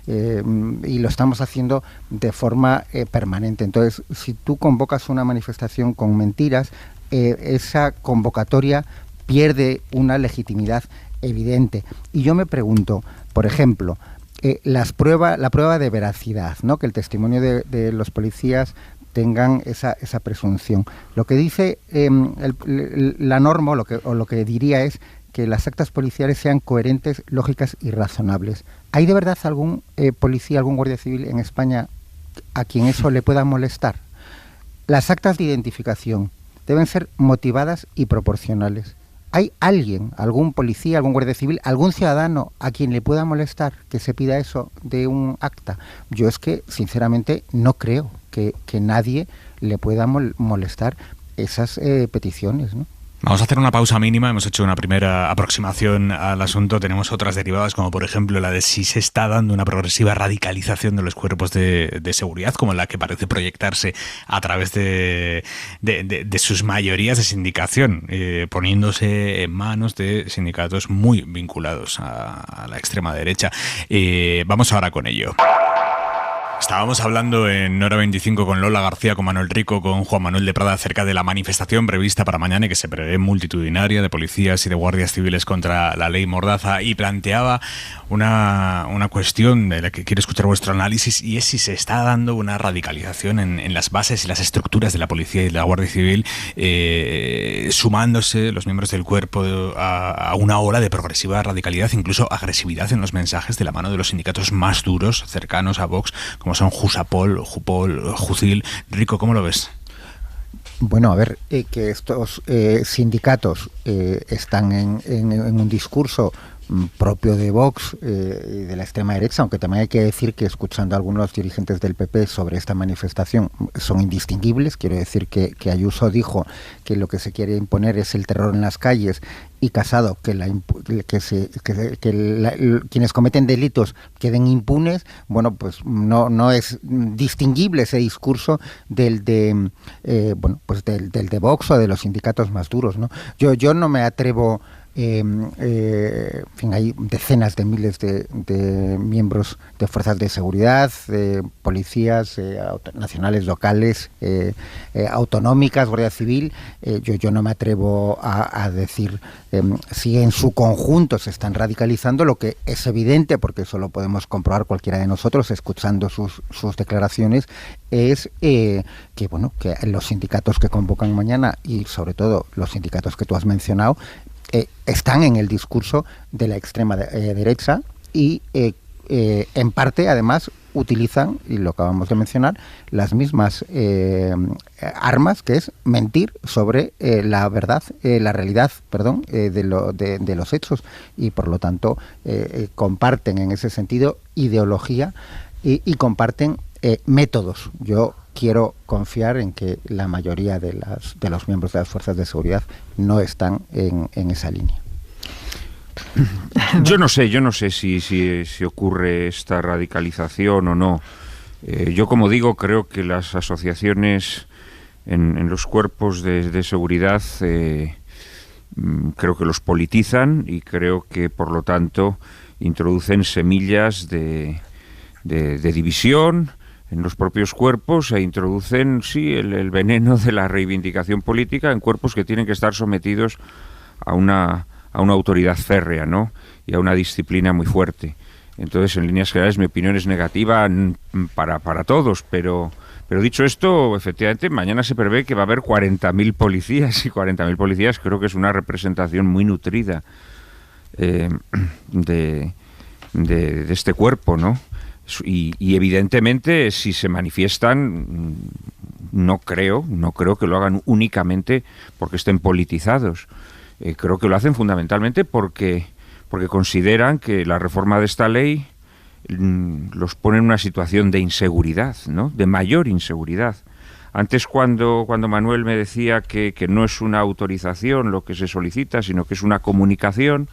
A: Y lo estamos haciendo de forma permanente. Entonces, si tú convocas una manifestación con mentiras, esa convocatoria pierde una legitimidad evidente. Y yo me pregunto, por ejemplo, la prueba de veracidad, ¿no? Que el testimonio de los policías tengan esa presunción. Lo que dice la norma, o lo que diría es que las actas policiales sean coherentes, lógicas y razonables. ¿Hay de verdad algún policía, algún guardia civil en España a quien eso le pueda molestar? Las actas de identificación deben ser motivadas y proporcionales. ¿Hay alguien, algún policía, algún guardia civil, algún ciudadano a quien le pueda molestar que se pida eso de un acta? Yo es que, sinceramente, no creo que nadie le pueda molestar esas peticiones, ¿no?
B: Vamos a hacer una pausa mínima. Hemos hecho una primera aproximación al asunto. Tenemos otras derivadas, como por ejemplo la de si se está dando una progresiva radicalización de los cuerpos de seguridad, como la que parece proyectarse a través de sus mayorías de sindicación, poniéndose en manos de sindicatos muy vinculados a la extrema derecha. Vamos ahora con ello. Estábamos hablando en Hora 25 con Lola García, con Manuel Rico, con Juan Manuel de Prada acerca de la manifestación prevista para mañana y que se prevé multitudinaria de policías y de guardias civiles contra la ley Mordaza, y planteaba una cuestión de la que quiero escuchar vuestro análisis, y es si se está dando una radicalización en las bases y las estructuras de la policía y de la Guardia Civil, sumándose los miembros del cuerpo a una ola de progresiva radicalidad, incluso agresividad en los mensajes, de la mano de los sindicatos más duros cercanos a Vox, como son Jusapol, Jupol, Jucil. Rico, ¿cómo lo ves?
A: Bueno, a ver, que estos sindicatos están en un discurso propio de Vox y de la extrema derecha, aunque también hay que decir que, escuchando a algunos dirigentes del PP sobre esta manifestación, son indistinguibles. Quiero decir que Ayuso dijo que lo que se quiere imponer es el terror en las calles, y Casado quienes cometen delitos queden impunes. Bueno, pues no es distinguible ese discurso del de Vox o de los sindicatos más duros, ¿no? Yo no me atrevo. En fin, hay decenas de miles de miembros de fuerzas de seguridad, policías nacionales, locales, autonómicas, Guardia Civil. Yo no me atrevo a decir si en su conjunto se están radicalizando. Lo que es evidente, porque eso lo podemos comprobar cualquiera de nosotros escuchando sus declaraciones, es que los sindicatos que convocan mañana, y sobre todo los sindicatos que tú has mencionado, están en el discurso de la extrema derecha, y en parte además utilizan, y lo acabamos de mencionar, las mismas armas, que es mentir sobre la verdad, la realidad, de los hechos, y por lo tanto comparten en ese sentido ideología y comparten métodos. Yo quiero confiar en que la mayoría de los miembros de las fuerzas de seguridad no están en esa línea.
U: Yo no sé si ocurre esta radicalización o no. Yo, como digo, creo que las asociaciones en los cuerpos de seguridad creo que los politizan, y creo que, por lo tanto, introducen semillas de división en los propios cuerpos, e introducen, el veneno de la reivindicación política en cuerpos que tienen que estar sometidos a una autoridad férrea, ¿no? Y a una disciplina muy fuerte. Entonces, en líneas generales, mi opinión es negativa para todos, pero dicho esto, efectivamente, mañana se prevé que va a haber 40.000 policías, y 40.000 policías creo que es una representación muy nutrida de este cuerpo, ¿no? Y evidentemente, si se manifiestan, no creo que lo hagan únicamente porque estén politizados. Creo que lo hacen fundamentalmente porque consideran que la reforma de esta ley los pone en una situación de inseguridad, ¿no? De mayor inseguridad. Antes, cuando Manuel me decía que no es una autorización lo que se solicita, sino que es una comunicación,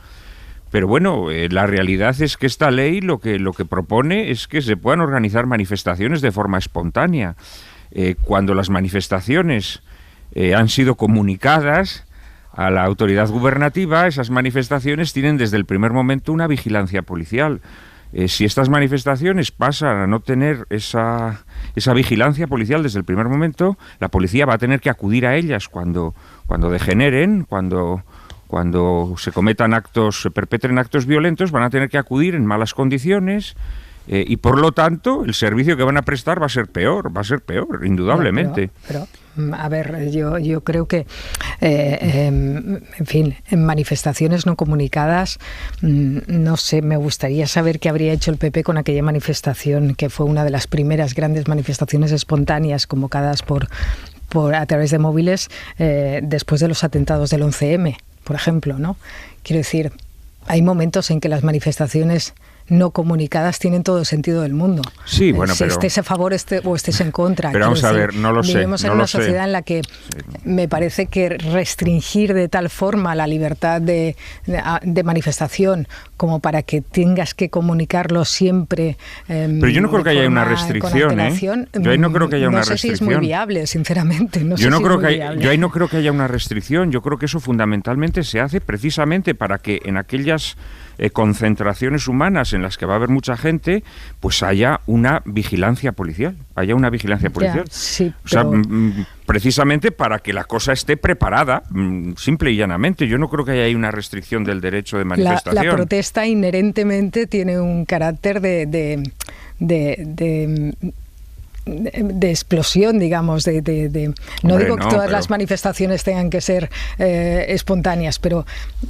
U: Pero bueno, la realidad es que esta ley lo que propone es que se puedan organizar manifestaciones de forma espontánea. Cuando las manifestaciones han sido comunicadas a la autoridad gubernativa, esas manifestaciones tienen desde el primer momento una vigilancia policial. Si estas manifestaciones pasan a no tener esa vigilancia policial desde el primer momento, la policía va a tener que acudir a ellas cuando degeneren, cuando se perpetren actos violentos, van a tener que acudir en malas condiciones. Y por lo tanto, el servicio que van a prestar va a ser peor, indudablemente.
T: Pero a ver, yo creo que, en fin, en manifestaciones no comunicadas, no sé, me gustaría saber qué habría hecho el PP con aquella manifestación que fue una de las primeras grandes manifestaciones espontáneas convocadas a través de móviles después de los atentados del 11M, por ejemplo, ¿no? Quiero decir, hay momentos en que las manifestaciones no comunicadas tienen todo el sentido del mundo.
U: Sí, bueno,
T: si estés a favor o estés en contra.
U: Pero vamos a ver, no lo sé.
T: Vivimos en una sociedad en la que me parece que restringir de tal forma la libertad de manifestación como para que tengas que comunicarlo siempre.
U: Pero yo no creo que haya una restricción, Yo ahí no creo que haya una restricción.
T: No sé si es muy viable, sinceramente.
U: Yo ahí no creo que haya una restricción. Yo creo que eso fundamentalmente se hace precisamente para que en aquellas concentraciones humanas en las que va a haber mucha gente, pues haya una vigilancia policial.
T: Ya, sí,
U: o sea, precisamente para que la cosa esté preparada, simple y llanamente. Yo no creo que haya ahí una restricción del derecho de manifestación.
T: La protesta inherentemente tiene un carácter de explosión, digamos, no digo que todas las manifestaciones tengan que ser espontáneas, pero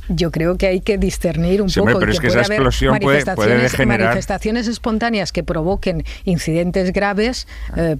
T: yo creo que hay que discernir un poco.
U: Pero es que esa explosión puede degenerar.
T: Manifestaciones espontáneas que provoquen incidentes graves,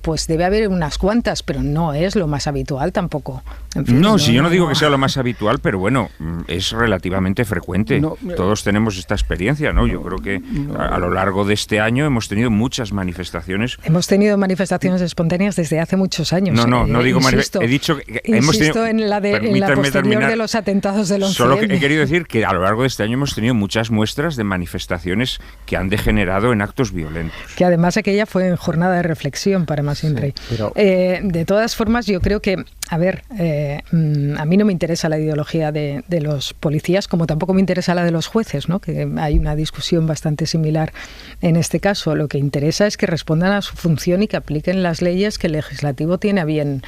T: pues debe haber unas cuantas, pero no es lo más habitual tampoco. En fin,
U: yo no digo que sea lo más habitual, pero bueno, es relativamente frecuente. Todos tenemos esta experiencia, ¿no? Yo creo que a lo largo de este año hemos tenido muchas manifestaciones.
T: Hemos tenido manifestaciones espontáneas desde hace muchos años.
U: No digo he dicho que hemos tenido,
T: en la posterior terminar, de los atentados del 11M.
U: Solo que he querido decir que a lo largo de este año hemos tenido muchas muestras de manifestaciones que han degenerado en actos violentos.
T: Que además aquella fue en jornada de reflexión para más Indrey. De todas formas, yo creo que, a ver, a mí no me interesa la ideología de los policías, como tampoco me interesa la de los jueces, ¿no? Que hay una discusión bastante similar en este caso. Lo que interesa es que respondan a su función y que apliquen las leyes que el legislativo tiene a bien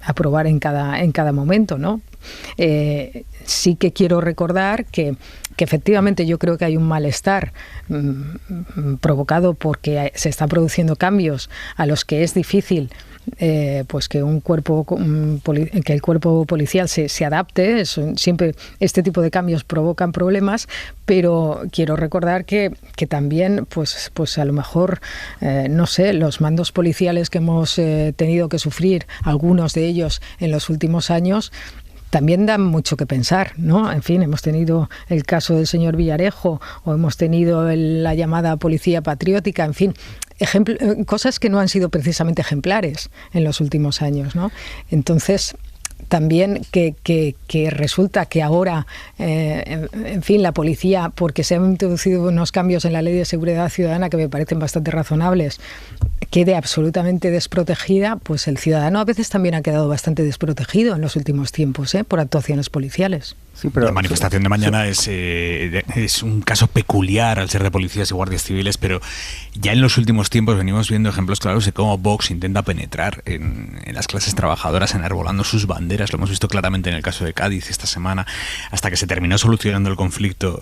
T: aprobar en cada momento, ¿no? Sí que quiero recordar que efectivamente yo creo que hay un malestar provocado porque se están produciendo cambios a los que es difícil pues que el cuerpo policial se adapte. Siempre este tipo de cambios provocan problemas, pero quiero recordar que también pues a lo mejor no sé, los mandos policiales que hemos tenido que sufrir, algunos de ellos en los últimos años, también dan mucho que pensar, ¿no? En fin, hemos tenido el caso del señor Villarejo o hemos tenido la llamada policía patriótica, en fin, cosas que no han sido precisamente ejemplares en los últimos años, ¿no? Entonces, también que resulta que ahora, en fin, la policía, porque se han introducido unos cambios en la Ley de Seguridad Ciudadana que me parecen bastante razonables, quede absolutamente desprotegida, pues el ciudadano a veces también ha quedado bastante desprotegido en los últimos tiempos, por actuaciones policiales.
B: Sí, pero la manifestación de mañana es un caso peculiar al ser de policías y guardias civiles, pero ya en los últimos tiempos venimos viendo ejemplos claros de cómo Vox intenta penetrar en las clases trabajadoras enarbolando sus banderas. Lo hemos visto claramente en el caso de Cádiz esta semana. Hasta que se terminó solucionando el conflicto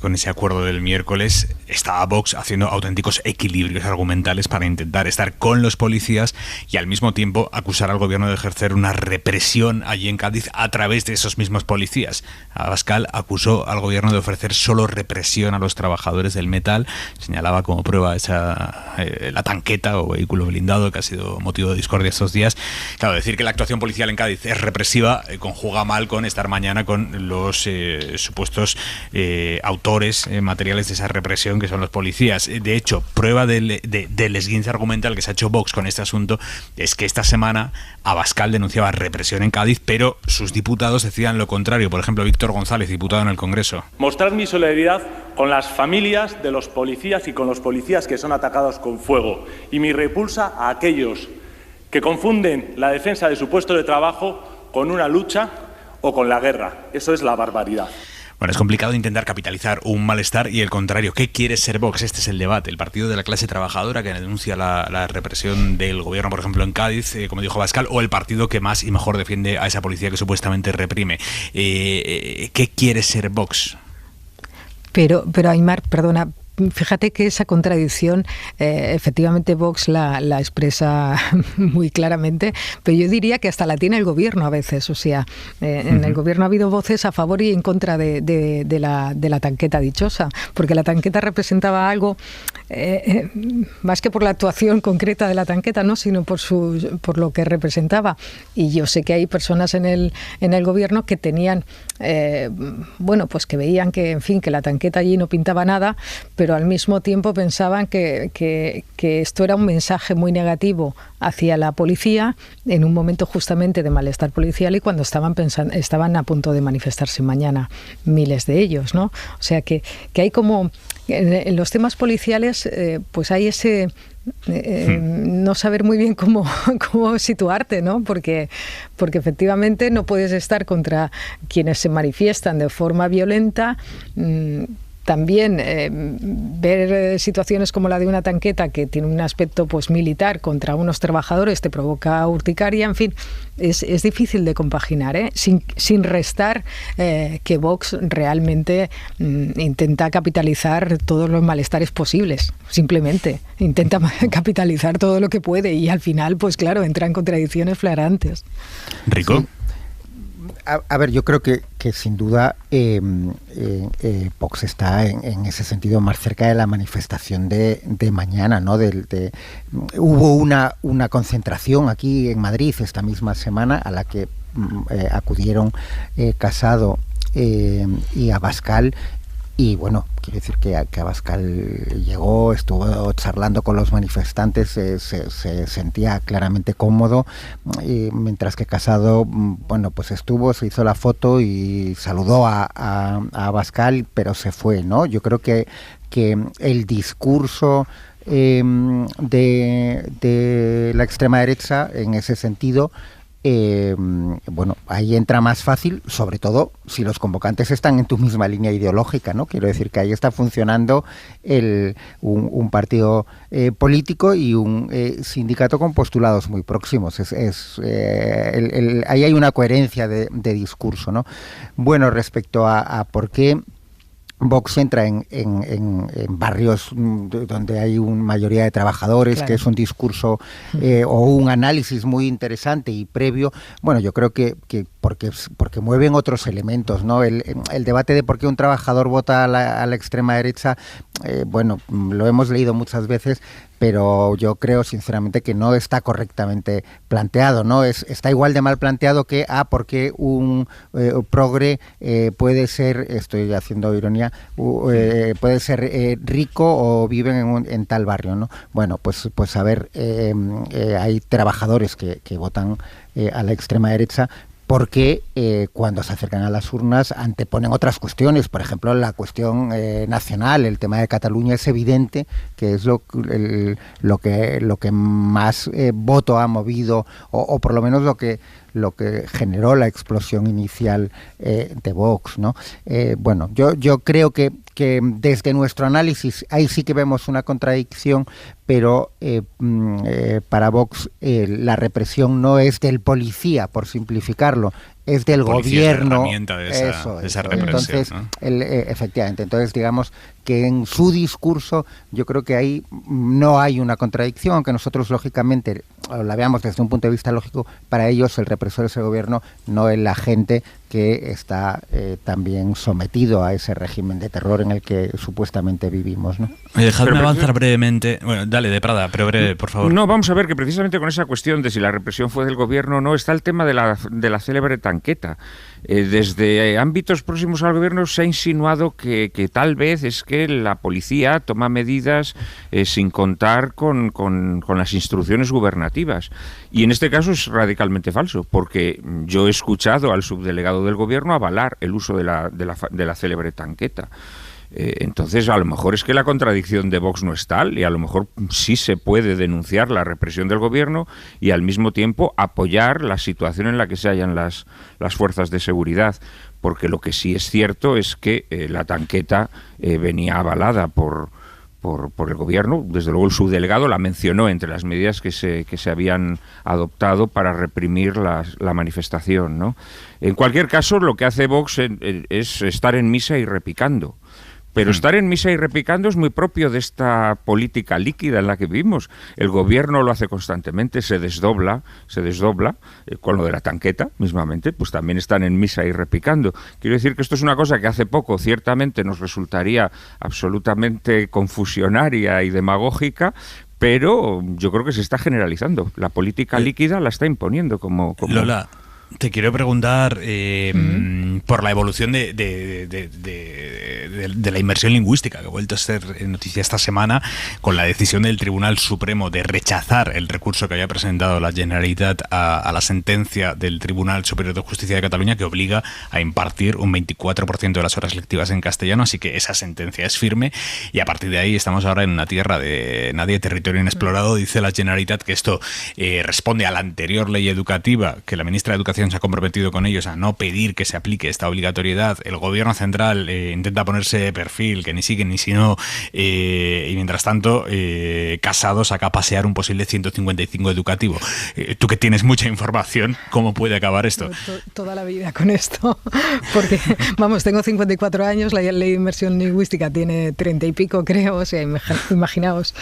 B: con ese acuerdo del miércoles, estaba Vox haciendo auténticos equilibrios argumentales para intentar estar con los policías y al mismo tiempo acusar al gobierno de ejercer una represión allí en Cádiz a través de esos mismos policías. Abascal acusó al gobierno de ofrecer solo represión a los trabajadores del metal, señalaba como prueba la tanqueta o vehículo blindado que ha sido motivo de discordia estos días. Claro, decir que la actuación policial en Cádiz represiva conjuga mal con estar mañana con los supuestos autores materiales de esa represión, que son los policías. De hecho, prueba del esguince argumental que se ha hecho Vox con este asunto es que esta semana Abascal denunciaba represión en Cádiz, pero sus diputados decían lo contrario. Por ejemplo, Víctor González, diputado en el Congreso.
D: Mostrar mi solidaridad con las familias de los policías y con los policías que son atacados con fuego, y mi repulsa a aquellos que confunden la defensa de su puesto de trabajo con una lucha o con la guerra. Eso es la barbaridad.
B: Bueno, es complicado intentar capitalizar un malestar y el contrario. ¿Qué quiere ser Vox? Este es el debate. El partido de la clase trabajadora que denuncia la represión del gobierno, por ejemplo, en Cádiz, como dijo Abascal, o el partido que más y mejor defiende a esa policía que supuestamente reprime. ¿Qué quiere ser Vox?
T: Pero Aimar, perdona, fíjate que esa contradicción efectivamente Vox la expresa muy claramente, pero yo diría que hasta la tiene el gobierno a veces. O sea, en el gobierno ha habido voces a favor y en contra de la tanqueta dichosa, porque la tanqueta representaba algo más que por la actuación concreta de la tanqueta, no, sino por lo que representaba. Y yo sé que hay personas en el gobierno que tenían pues que veían que, en fin, que la tanqueta allí no pintaba nada, pero al mismo tiempo pensaban que esto era un mensaje muy negativo hacia la policía en un momento justamente de malestar policial y cuando estaban a punto de manifestarse mañana miles de ellos, ¿no? O sea que hay como en los temas policiales pues hay ese no saber muy bien cómo situarte, ¿no? Porque efectivamente no puedes estar contra quienes se manifiestan de forma violenta. También ver situaciones como la de una tanqueta que tiene un aspecto pues militar contra unos trabajadores te provoca urticaria, en fin, es difícil de compaginar, sin restar que Vox realmente intenta capitalizar todos los malestares posibles, simplemente intenta capitalizar todo lo que puede y al final, pues claro, entra en contradicciones flagrantes.
B: ¿Rico?
A: Sí. A ver, yo creo que sin duda Vox está en ese sentido más cerca de la manifestación de mañana, ¿no? Hubo una concentración aquí en Madrid esta misma semana a la que acudieron Casado y Abascal. Y bueno, quiero decir que Abascal llegó, estuvo charlando con los manifestantes, se sentía claramente cómodo, mientras que Casado, bueno, pues se hizo la foto y saludó a Abascal, pero se fue, ¿no? Yo creo que el discurso de la extrema derecha en ese sentido, ahí entra más fácil, sobre todo si los convocantes están en tu misma línea ideológica, ¿no? Quiero decir que ahí está funcionando un partido político y un sindicato con postulados muy próximos. Ahí hay una coherencia de discurso, ¿no? Bueno, respecto a por qué Vox entra en barrios donde hay una mayoría de trabajadores, claro, que es un discurso o un análisis muy interesante y previo. Bueno, yo creo que porque mueven otros elementos, ¿no? El debate de por qué un trabajador vota a la extrema derecha, lo hemos leído muchas veces, pero yo creo sinceramente que no está correctamente planteado, ¿no? Está igual de mal planteado que porque un progre puede ser, estoy haciendo ironía, puede ser rico o viven en tal barrio, ¿no? Bueno, pues a ver, hay trabajadores que votan a la extrema derecha porque cuando se acercan a las urnas anteponen otras cuestiones. Por ejemplo, la cuestión nacional, el tema de Cataluña es evidente que es lo que más voto ha movido o por lo menos lo que generó la explosión inicial de Vox, ¿no? Yo creo que desde nuestro análisis ahí sí que vemos una contradicción, pero para Vox la represión no es del policía, por simplificarlo, es del gobierno.
B: Herramienta de esa represión.
A: Entonces, efectivamente, entonces digamos que en su discurso yo creo que ahí no hay una contradicción, aunque nosotros lógicamente la veamos desde un punto de vista lógico, para ellos el represor es el gobierno, no el agente que está también sometido a ese régimen de terror en el que supuestamente vivimos, ¿no?
B: Dejadme avanzar brevemente. Bueno, dale, de Prada, pero breve, por favor.
U: No, vamos a ver que precisamente con esa cuestión de si la represión fue del gobierno o no, está el tema de la célebre tanqueta. Desde ámbitos próximos al gobierno se ha insinuado que tal vez es que la policía toma medidas sin contar con las instrucciones gubernativas. Y en este caso es radicalmente falso, porque yo he escuchado al subdelegado del gobierno avalar el uso de la célebre tanqueta. Entonces, a lo mejor es que la contradicción de Vox no es tal, y a lo mejor sí se puede denunciar la represión del gobierno y al mismo tiempo apoyar la situación en la que se hallan las fuerzas de seguridad, porque lo que sí es cierto es que la tanqueta venía avalada por el gobierno. Desde luego el subdelegado la mencionó entre las medidas que se habían adoptado para reprimir la manifestación, ¿no? En cualquier caso, lo que hace Vox es estar en misa y repicando. Pero estar en misa y repicando es muy propio de esta política líquida en la que vivimos. El gobierno lo hace constantemente, se desdobla, con lo de la tanqueta mismamente, pues también están en misa y repicando. Quiero decir que esto es una cosa que hace poco ciertamente nos resultaría absolutamente confusionaria y demagógica, pero yo creo que se está generalizando. La política líquida la está imponiendo como...
B: Lola, te quiero preguntar por la evolución de la inmersión lingüística, que ha vuelto a ser noticia esta semana con la decisión del Tribunal Supremo de rechazar el recurso que había presentado la Generalitat a la sentencia del Tribunal Superior de Justicia de Cataluña, que obliga a impartir un 24% de las horas lectivas en castellano, así que esa sentencia es firme, y a partir de ahí estamos ahora en una tierra de nadie, territorio inexplorado. Dice la Generalitat que esto responde a la anterior ley educativa, que la ministra de Educación se ha comprometido con ellos a no pedir que se aplique esta obligatoriedad. El gobierno central intenta ponerse de perfil, que ni sí, que ni si no, y mientras tanto Casado saca a pasear un posible 155 educativo. Tú que tienes mucha información, ¿cómo puede acabar esto?
T: Toda la vida con esto, porque vamos, tengo 54 años, la ley de inmersión lingüística tiene 30 y pico, creo, o sea, imaginaos.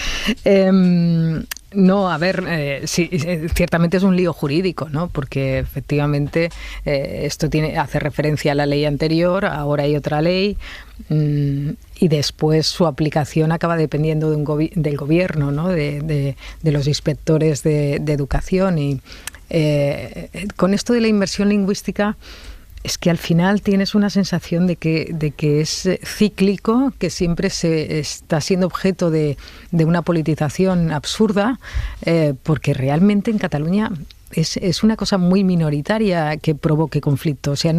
T: No, a ver, sí, ciertamente es un lío jurídico, ¿no? Porque efectivamente esto hace referencia a la ley anterior, ahora hay otra ley, y después su aplicación acaba dependiendo del gobierno, ¿no? De los inspectores de educación. Y con esto de la inmersión lingüística, es que al final tienes una sensación de que es cíclico, que siempre se está siendo objeto de una politización absurda, porque realmente en Cataluña es una cosa muy minoritaria que provoque conflicto. O sea,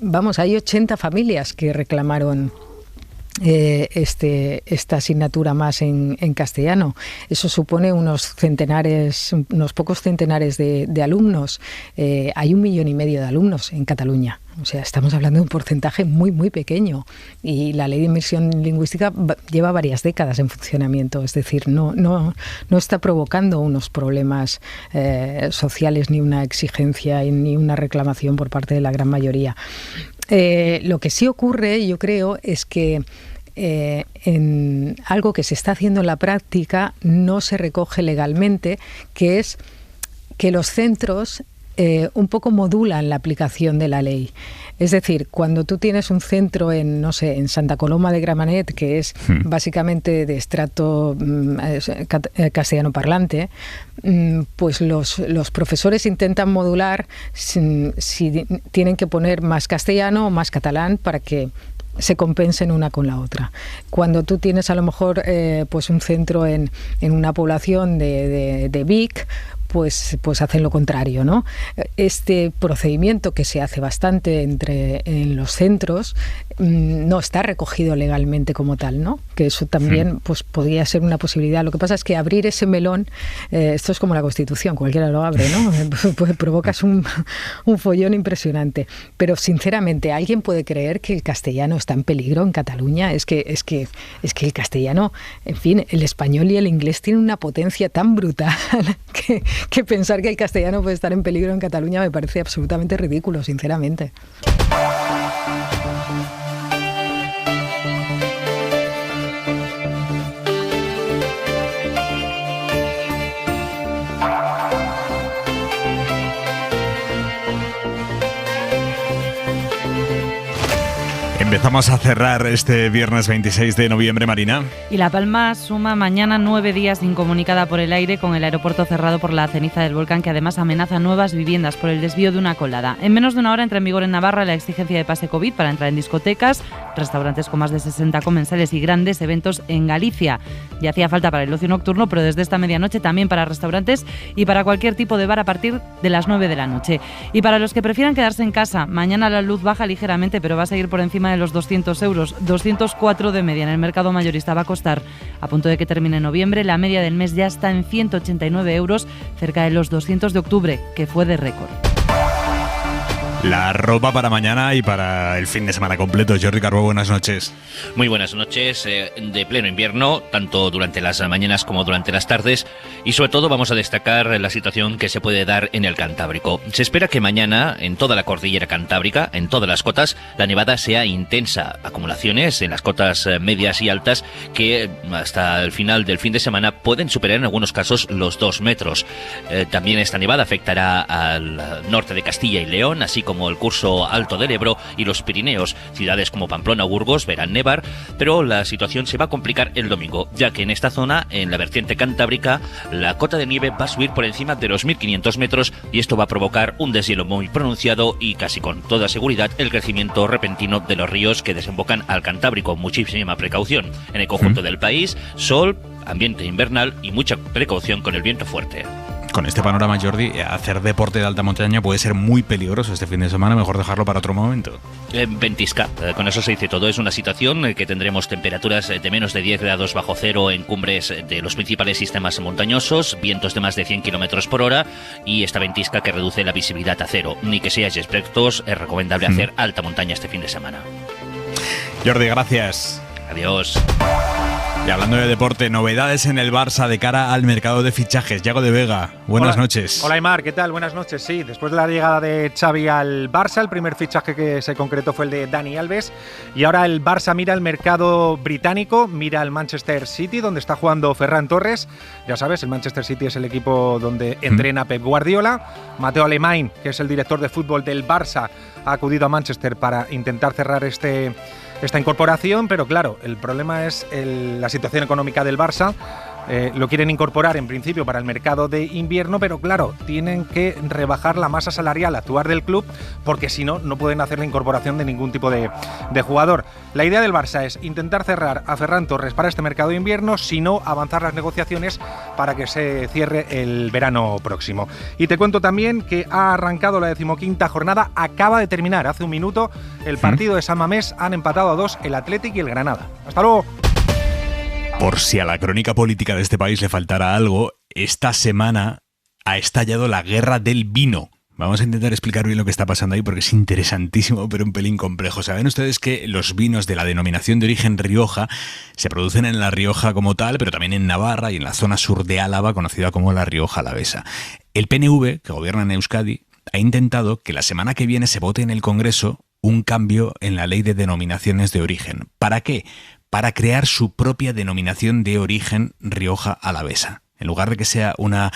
T: vamos, hay 80 familias que reclamaron esta asignatura más en castellano. Eso supone unos pocos centenares de alumnos. Hay 1,5 millones de alumnos en Cataluña. O sea, estamos hablando de un porcentaje muy, muy pequeño. Y la ley de inmersión lingüística lleva varias décadas en funcionamiento. Es decir, no está provocando unos problemas sociales, ni una exigencia, ni una reclamación por parte de la gran mayoría. Lo que sí ocurre, yo creo, es que en algo que se está haciendo en la práctica no se recoge legalmente, que es que los centros un poco modulan la aplicación de la ley. Es decir, cuando tú tienes un centro en Santa Coloma de Gramenet, que es básicamente de estrato castellano parlante, pues los profesores intentan modular si tienen que poner más castellano o más catalán para que se compensen una con la otra. Cuando tú tienes a lo mejor pues un centro en una población de Vic, pues hacen lo contrario, ¿no? Este procedimiento que se hace bastante en los centros no está recogido legalmente como tal, ¿no? Que eso también pues podría ser una posibilidad. Lo que pasa es que abrir ese melón, esto es como la Constitución, cualquiera lo abre, ¿no? Pues provocas un follón impresionante. Pero sinceramente, ¿alguien puede creer que el castellano está en peligro en Cataluña? Es que el castellano, en fin, el español y el inglés tienen una potencia tan brutal que pensar que el castellano puede estar en peligro en Cataluña me parece absolutamente ridículo, sinceramente.
B: Empezamos a cerrar este viernes 26 de noviembre, Marina.
C: Y La Palma suma mañana 9 días incomunicada por el aire, con el aeropuerto cerrado por la ceniza del volcán, que además amenaza nuevas viviendas por el desvío de una colada. En menos de una hora entra en vigor en Navarra la exigencia de pase COVID para entrar en discotecas, restaurantes con más de 60 comensales y grandes eventos en Galicia. Ya hacía falta para el ocio nocturno, pero desde esta medianoche también para restaurantes y para cualquier tipo de bar a partir de las 9 de la noche. Y para los que prefieran quedarse en casa, mañana la luz baja ligeramente, pero va a seguir por encima de los 200 euros, 204 de media en el mercado mayorista va a costar. A punto de que termine noviembre, la media del mes ya está en 189 euros, cerca de los 200 de octubre, que fue de récord.
B: La ropa para mañana y para el fin de semana completo. Jordi Carbó, buenas noches.
I: Muy buenas noches, de pleno invierno, tanto durante las mañanas como durante las tardes, y sobre todo vamos a destacar la situación que se puede dar en el Cantábrico. Se espera que mañana, en toda la cordillera cantábrica, en todas las cotas, la nevada sea intensa. Acumulaciones en las cotas medias y altas que hasta el final del fin de semana pueden superar en algunos casos los 2 metros. También esta nevada afectará al norte de Castilla y León, así como el curso alto del Ebro y los Pirineos. Ciudades como Pamplona o Burgos verán nevar, pero la situación se va a complicar el domingo, ya que en esta zona, en la vertiente cantábrica, la cota de nieve va a subir por encima de los 1.500 metros y esto va a provocar un deshielo muy pronunciado y casi con toda seguridad el crecimiento repentino de los ríos que desembocan al Cantábrico. Muchísima precaución. En el conjunto del país, sol, ambiente invernal y mucha precaución con el viento fuerte.
B: Con este panorama, Jordi, hacer deporte de alta montaña puede ser muy peligroso este fin de semana, mejor dejarlo para otro momento.
I: Ventisca, con eso se dice todo. Es una situación que tendremos temperaturas de menos de 10 grados bajo cero en cumbres de los principales sistemas montañosos, vientos de más de 100 kilómetros por hora y esta ventisca que reduce la visibilidad a cero. Ni que seáis expertos, es recomendable hacer alta montaña este fin de semana.
B: Jordi, gracias.
I: Adiós.
B: Y hablando de deporte, novedades en el Barça de cara al mercado de fichajes. Yago de Vega, buenas noches.
E: Hola Aimar, ¿qué tal? Buenas noches. Sí, después de la llegada de Xavi al Barça, el primer fichaje que se concretó fue el de Dani Alves y ahora el Barça mira el mercado británico, mira al Manchester City, donde está jugando Ferran Torres. Ya sabes, el Manchester City es el equipo donde entrena Pep Guardiola. Mateo Alemany, que es el director de fútbol del Barça, ha acudido a Manchester para intentar cerrar esta incorporación, pero claro, el problema es la situación económica del Barça. Lo quieren incorporar en principio para el mercado de invierno, pero claro, tienen que rebajar la masa salarial actual del club porque si no, no pueden hacer la incorporación de ningún tipo de jugador. La idea del Barça es intentar cerrar a Ferran Torres para este mercado de invierno, si no, avanzar las negociaciones para que se cierre el verano próximo. Y te cuento también que ha arrancado la 15ª jornada, acaba de terminar hace un minuto el partido de San Mamés, han empatado a 2 el Athletic y el Granada. ¡Hasta luego!
B: Por si a la crónica política de este país le faltara algo, esta semana ha estallado la guerra del vino. Vamos a intentar explicar bien lo que está pasando ahí porque es interesantísimo, pero un pelín complejo. Saben ustedes que los vinos de la denominación de origen Rioja se producen en La Rioja como tal, pero también en Navarra y en la zona sur de Álava, conocida como La Rioja Alavesa. El PNV, que gobierna en Euskadi, ha intentado que la semana que viene se vote en el Congreso un cambio en la ley de denominaciones de origen. ¿Para qué? Para crear su propia denominación de origen Rioja Alavesa. En lugar de que sea una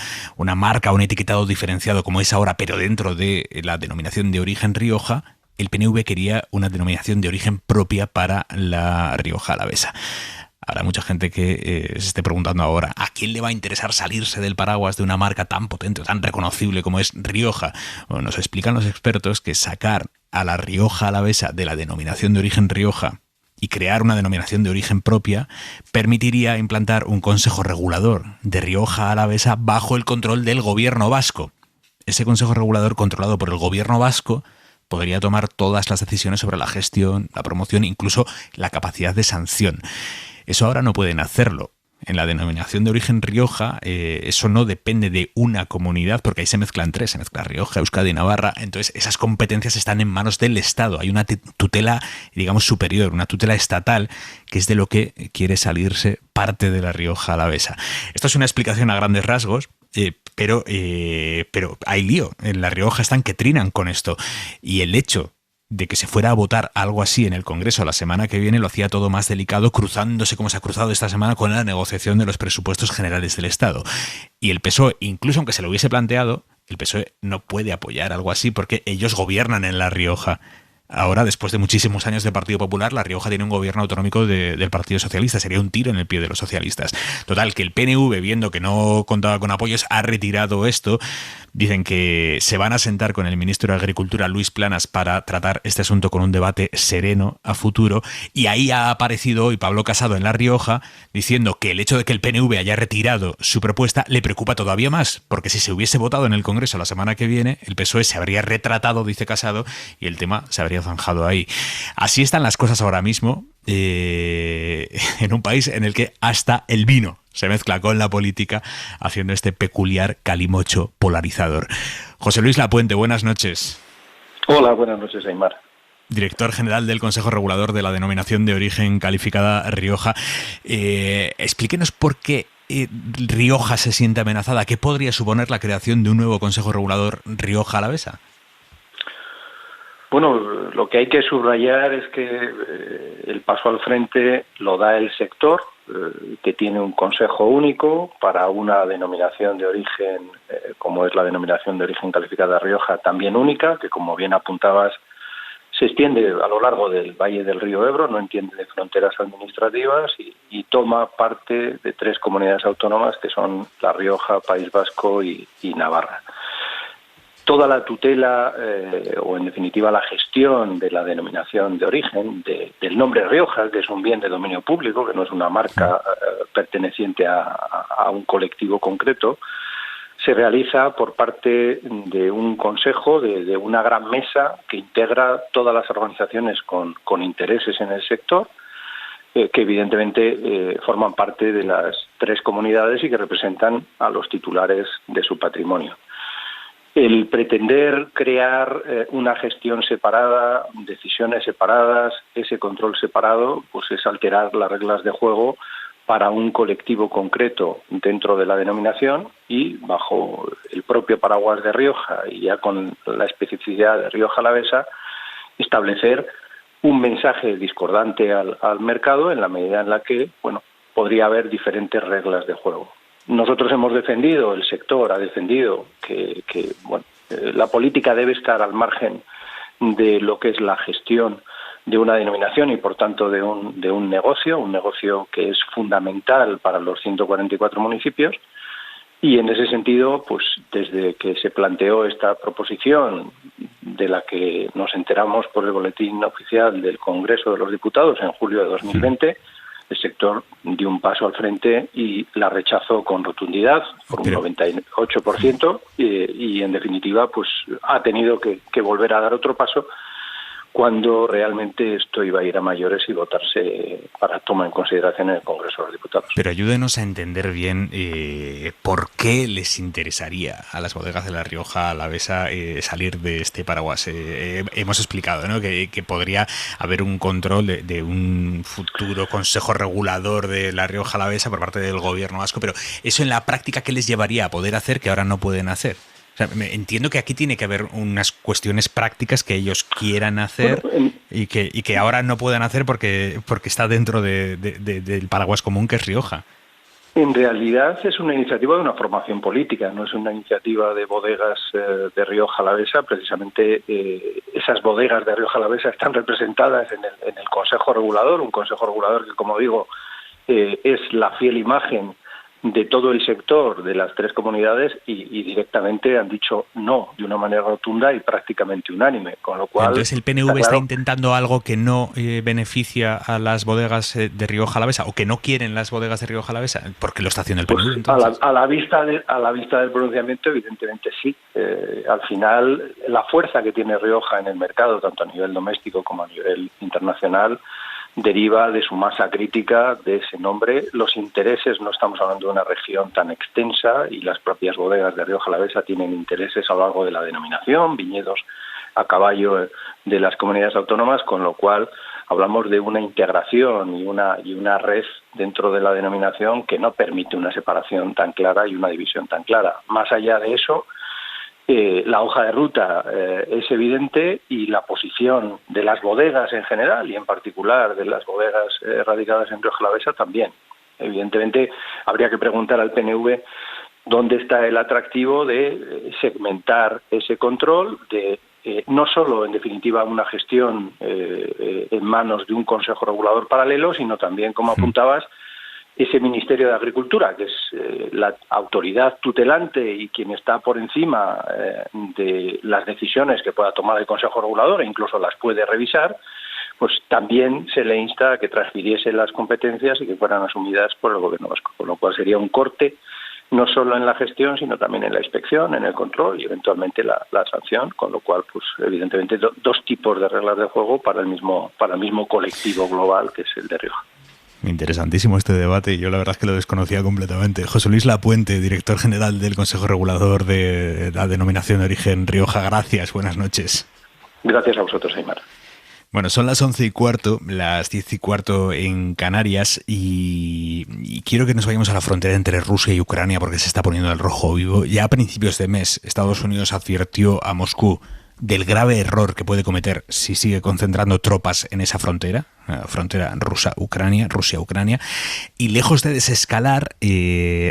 B: marca o un etiquetado diferenciado como es ahora, pero dentro de la denominación de origen Rioja, el PNV quería una denominación de origen propia para la Rioja Alavesa. Habrá mucha gente que se esté preguntando ahora, ¿a quién le va a interesar salirse del paraguas de una marca tan potente o tan reconocible como es Rioja? Bueno, nos explican los expertos que sacar a la Rioja Alavesa de la denominación de origen Rioja y crear una denominación de origen propia permitiría implantar un consejo regulador de Rioja Alavesa bajo el control del gobierno vasco. Ese consejo regulador controlado por el gobierno vasco podría tomar todas las decisiones sobre la gestión, la promoción, incluso la capacidad de sanción. Eso ahora no pueden hacerlo. En la denominación de origen Rioja, eso no depende de una comunidad, porque ahí se mezclan tres, se mezcla Rioja, Euskadi y Navarra, entonces esas competencias están en manos del Estado. Hay una tutela, digamos, superior, una tutela estatal, que es de lo que quiere salirse parte de la Rioja Alavesa. Esto es una explicación a grandes rasgos. pero hay lío. En La Rioja están que trinan con esto. Y el hecho de que se fuera a votar algo así en el Congreso la semana que viene lo hacía todo más delicado, cruzándose como se ha cruzado esta semana con la negociación de los presupuestos generales del Estado. Y el PSOE, incluso aunque se lo hubiese planteado, el PSOE no puede apoyar algo así porque ellos gobiernan en La Rioja. Ahora, después de muchísimos años de Partido Popular, La Rioja tiene un gobierno autonómico del Partido Socialista. Sería un tiro en el pie de los socialistas. Total, que el PNV, viendo que no contaba con apoyos, ha retirado esto. Dicen que se van a sentar con el ministro de Agricultura, Luis Planas, para tratar este asunto con un debate sereno a futuro. Y ahí ha aparecido hoy Pablo Casado en La Rioja diciendo que el hecho de que el PNV haya retirado su propuesta le preocupa todavía más, porque si se hubiese votado en el Congreso la semana que viene, el PSOE se habría retratado, dice Casado, y el tema se habría zanjado ahí. Así están las cosas ahora mismo en un país en el que hasta el vino se mezcla con la política, haciendo este peculiar calimocho polarizador. José Luis Lapuente, buenas noches.
K: Hola, buenas noches, Aimar.
B: Director general del Consejo Regulador de la Denominación de Origen Calificada Rioja. Explíquenos por qué Rioja se siente amenazada. ¿Qué podría suponer la creación de un nuevo Consejo Regulador Rioja Alavesa?
K: Bueno, lo que hay que subrayar es que el paso al frente lo da el sector, que tiene un consejo único para una denominación de origen, como es la denominación de origen calificada Rioja, también única, que como bien apuntabas, se extiende a lo largo del Valle del Río Ebro, no entiende de fronteras administrativas y toma parte de 3 comunidades autónomas que son La Rioja, País Vasco y Navarra. Toda la tutela o en definitiva la gestión de la denominación de origen del nombre Rioja, que es un bien de dominio público, que no es una marca perteneciente a un colectivo concreto, se realiza por parte de un consejo, de una gran mesa que integra todas las organizaciones con intereses en el sector, que evidentemente forman parte de las 3 comunidades y que representan a los titulares de su patrimonio. El pretender crear una gestión separada, decisiones separadas, ese control separado, pues es alterar las reglas de juego para un colectivo concreto dentro de la denominación y bajo el propio paraguas de Rioja y ya con la especificidad de Rioja Alavesa, establecer un mensaje discordante al mercado en la medida en la que, bueno, podría haber diferentes reglas de juego. Nosotros hemos defendido, el sector ha defendido que la política debe estar al margen de lo que es la gestión de una denominación y por tanto de un negocio que es fundamental para los 144 municipios. Y en ese sentido, pues desde que se planteó esta proposición, de la que nos enteramos por el boletín oficial del Congreso de los Diputados en julio de 2020, el sector dio un paso al frente y la rechazó con rotundidad por un 98% y en definitiva pues ha tenido que volver a dar otro paso cuando realmente esto iba a ir a mayores y votarse para toma en consideración en el Congreso de los Diputados.
B: Pero ayúdenos a entender bien por qué les interesaría a las bodegas de La Rioja Alavesa salir de este paraguas. Hemos explicado, ¿no?, que podría haber un control de un futuro Consejo Regulador de La Rioja Alavesa por parte del gobierno vasco, pero eso en la práctica, ¿qué les llevaría a poder hacer que ahora no pueden hacer? O sea, entiendo que aquí tiene que haber unas cuestiones prácticas que ellos quieran hacer y que ahora no puedan hacer porque está dentro del paraguas común que es Rioja.
K: En realidad es una iniciativa de una formación política, no es una iniciativa de bodegas de Rioja Alavesa. Precisamente esas bodegas de Rioja Alavesa están representadas en el Consejo Regulador, un Consejo Regulador que, como digo, es la fiel imagen de todo el sector de las 3 comunidades y directamente han dicho no de una manera rotunda y prácticamente unánime, con lo cual...
B: Entonces el PNV está intentando algo que no beneficia a las bodegas de Rioja Alavesa o que no quieren las bodegas de Rioja Alavesa. ¿Por qué lo está haciendo el PNV entonces?
K: A la vista del pronunciamiento evidentemente sí. Al final la fuerza que tiene Rioja en el mercado, tanto a nivel doméstico como a nivel internacional, deriva de su masa crítica de ese nombre. Los intereses, no estamos hablando de una región tan extensa y las propias bodegas de Rioja Alavesa tienen intereses a lo largo de la denominación, viñedos a caballo de las comunidades autónomas, con lo cual hablamos de una integración y una red dentro de la denominación que no permite una separación tan clara y una división tan clara. Más allá de eso, la hoja de ruta es evidente y la posición de las bodegas en general y en particular de las bodegas radicadas en Rioja Alavesa también. Evidentemente habría que preguntar al PNV dónde está el atractivo de segmentar ese control, de no solo, en definitiva, una gestión en manos de un Consejo Regulador paralelo, sino también, como apuntabas, ese Ministerio de Agricultura, que es la autoridad tutelante y quien está por encima de las decisiones que pueda tomar el Consejo Regulador e incluso las puede revisar, pues también se le insta a que transfiriese las competencias y que fueran asumidas por el Gobierno vasco, con lo cual sería un corte no solo en la gestión, sino también en la inspección, en el control y eventualmente la sanción, con lo cual, pues evidentemente, dos tipos de reglas de juego para el mismo colectivo global que es el de Rioja.
B: Interesantísimo este debate, yo la verdad es que lo desconocía completamente. José Luis Lapuente, director general del Consejo Regulador de la Denominación de Origen Rioja, gracias, buenas noches.
K: Gracias a vosotros, Aimar.
B: Bueno, son las 11:15, las 10:15 en Canarias y quiero que nos vayamos a la frontera entre Rusia y Ucrania porque se está poniendo el rojo vivo. Ya a principios de mes, Estados Unidos advirtió a Moscú del grave error que puede cometer si sigue concentrando tropas en esa frontera Rusia-Ucrania, y lejos de desescalar,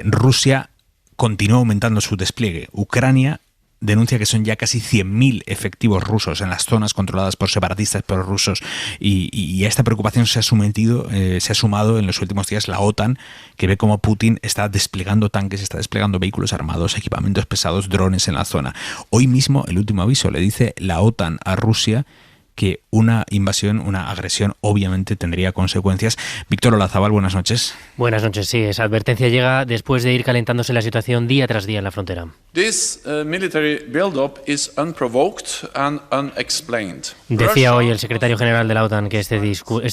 B: Rusia continúa aumentando su despliegue. Ucrania denuncia que son ya casi 100.000 efectivos rusos en las zonas controladas por separatistas prorrusos y a esta preocupación se ha sumado en los últimos días la OTAN, que ve cómo Putin está desplegando tanques, está desplegando vehículos armados, equipamientos pesados, drones en la zona. Hoy mismo, el último aviso, le dice la OTAN a Rusia que una invasión, una agresión, obviamente tendría consecuencias. Víctor Olazábal, buenas noches.
J: Buenas noches, sí. Esa advertencia llega después de ir calentándose la situación día tras día en la frontera.
V: This military build-up is unprovoked and unexplained.
J: Decía hoy el secretario general de la OTAN que este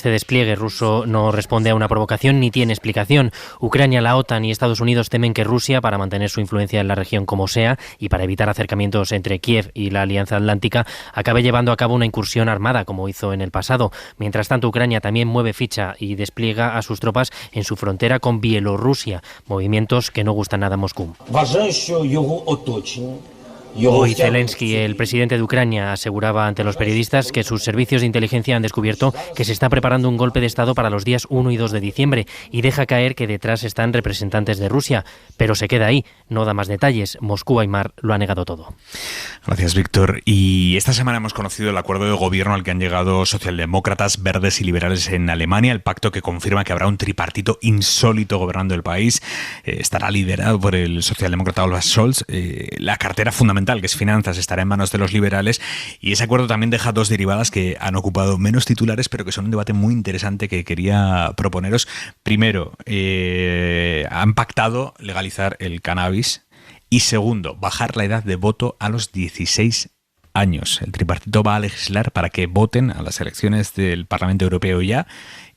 J: despliegue ruso no responde a una provocación ni tiene explicación. Ucrania, la OTAN y Estados Unidos temen que Rusia, para mantener su influencia en la región como sea y para evitar acercamientos entre Kiev y la Alianza Atlántica, acabe llevando a cabo una incursión armada como hizo en el pasado. Mientras tanto, Ucrania también mueve ficha y despliega a sus tropas en su frontera con Bielorrusia, movimientos que no gustan nada a Moscú. Hoy Zelensky, el presidente de Ucrania, aseguraba ante los periodistas que sus servicios de inteligencia han descubierto que se está preparando un golpe de Estado para los días 1 y 2 de diciembre y deja caer que detrás están representantes de Rusia, pero se queda ahí, no da más detalles. Moscú, Aimar, lo ha negado todo.
B: Gracias, Víctor. Y esta semana hemos conocido el acuerdo de gobierno al que han llegado socialdemócratas, verdes y liberales en Alemania, el pacto que confirma que habrá un tripartito insólito gobernando el país. Estará liderado por el socialdemócrata Olaf Scholz. La cartera fundamental, que es finanzas, estará en manos de los liberales, y ese acuerdo también deja dos derivadas que han ocupado menos titulares, pero que son un debate muy interesante que quería proponeros. Primero, han pactado legalizar el cannabis, y segundo, bajar la edad de voto a los 16 años. El tripartito va a legislar para que voten a las elecciones del Parlamento Europeo ya,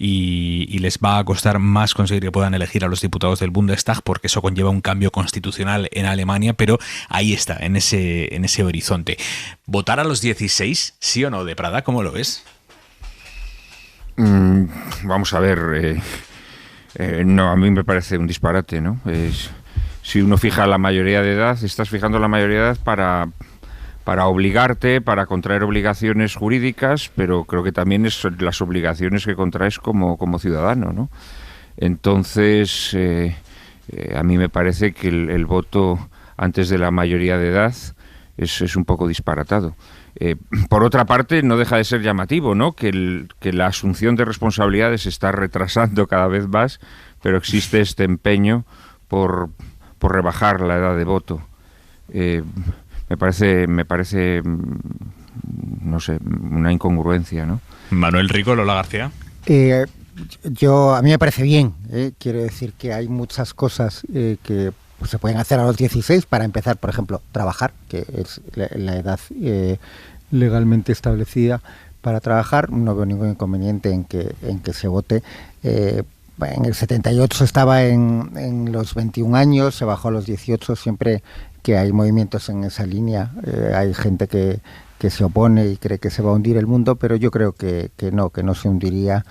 B: y les va a costar más conseguir que puedan elegir a los diputados del Bundestag, porque eso conlleva un cambio constitucional en Alemania, pero ahí está, en ese horizonte. ¿Votar a los 16, sí o no, de Prada? ¿Cómo lo ves?
U: Vamos a ver, no, a mí me parece un disparate, ¿no? Si uno fija la mayoría de edad, estás fijando la mayoría de edad para obligarte, para contraer obligaciones jurídicas, pero creo que también es las obligaciones que contraes como ciudadano, ¿no? Entonces, a mí me parece que el voto antes de la mayoría de edad es un poco disparatado. Por otra parte, no deja de ser llamativo, ¿no? Que la asunción de responsabilidades se está retrasando cada vez más, pero existe este empeño por rebajar la edad de voto. Me parece, no sé, una incongruencia, ¿no?
B: Manuel Rico, Lola García.
A: A mí me parece bien. Quiero decir que hay muchas cosas que se pueden hacer a los 16 para empezar, por ejemplo, trabajar, que es la edad legalmente establecida para trabajar. No veo ningún inconveniente en que se vote. En el 78 estaba en los 21 años, se bajó a los 18, siempre que hay movimientos en esa línea, hay gente que se opone y cree que se va a hundir el mundo, pero yo creo que no se hundiría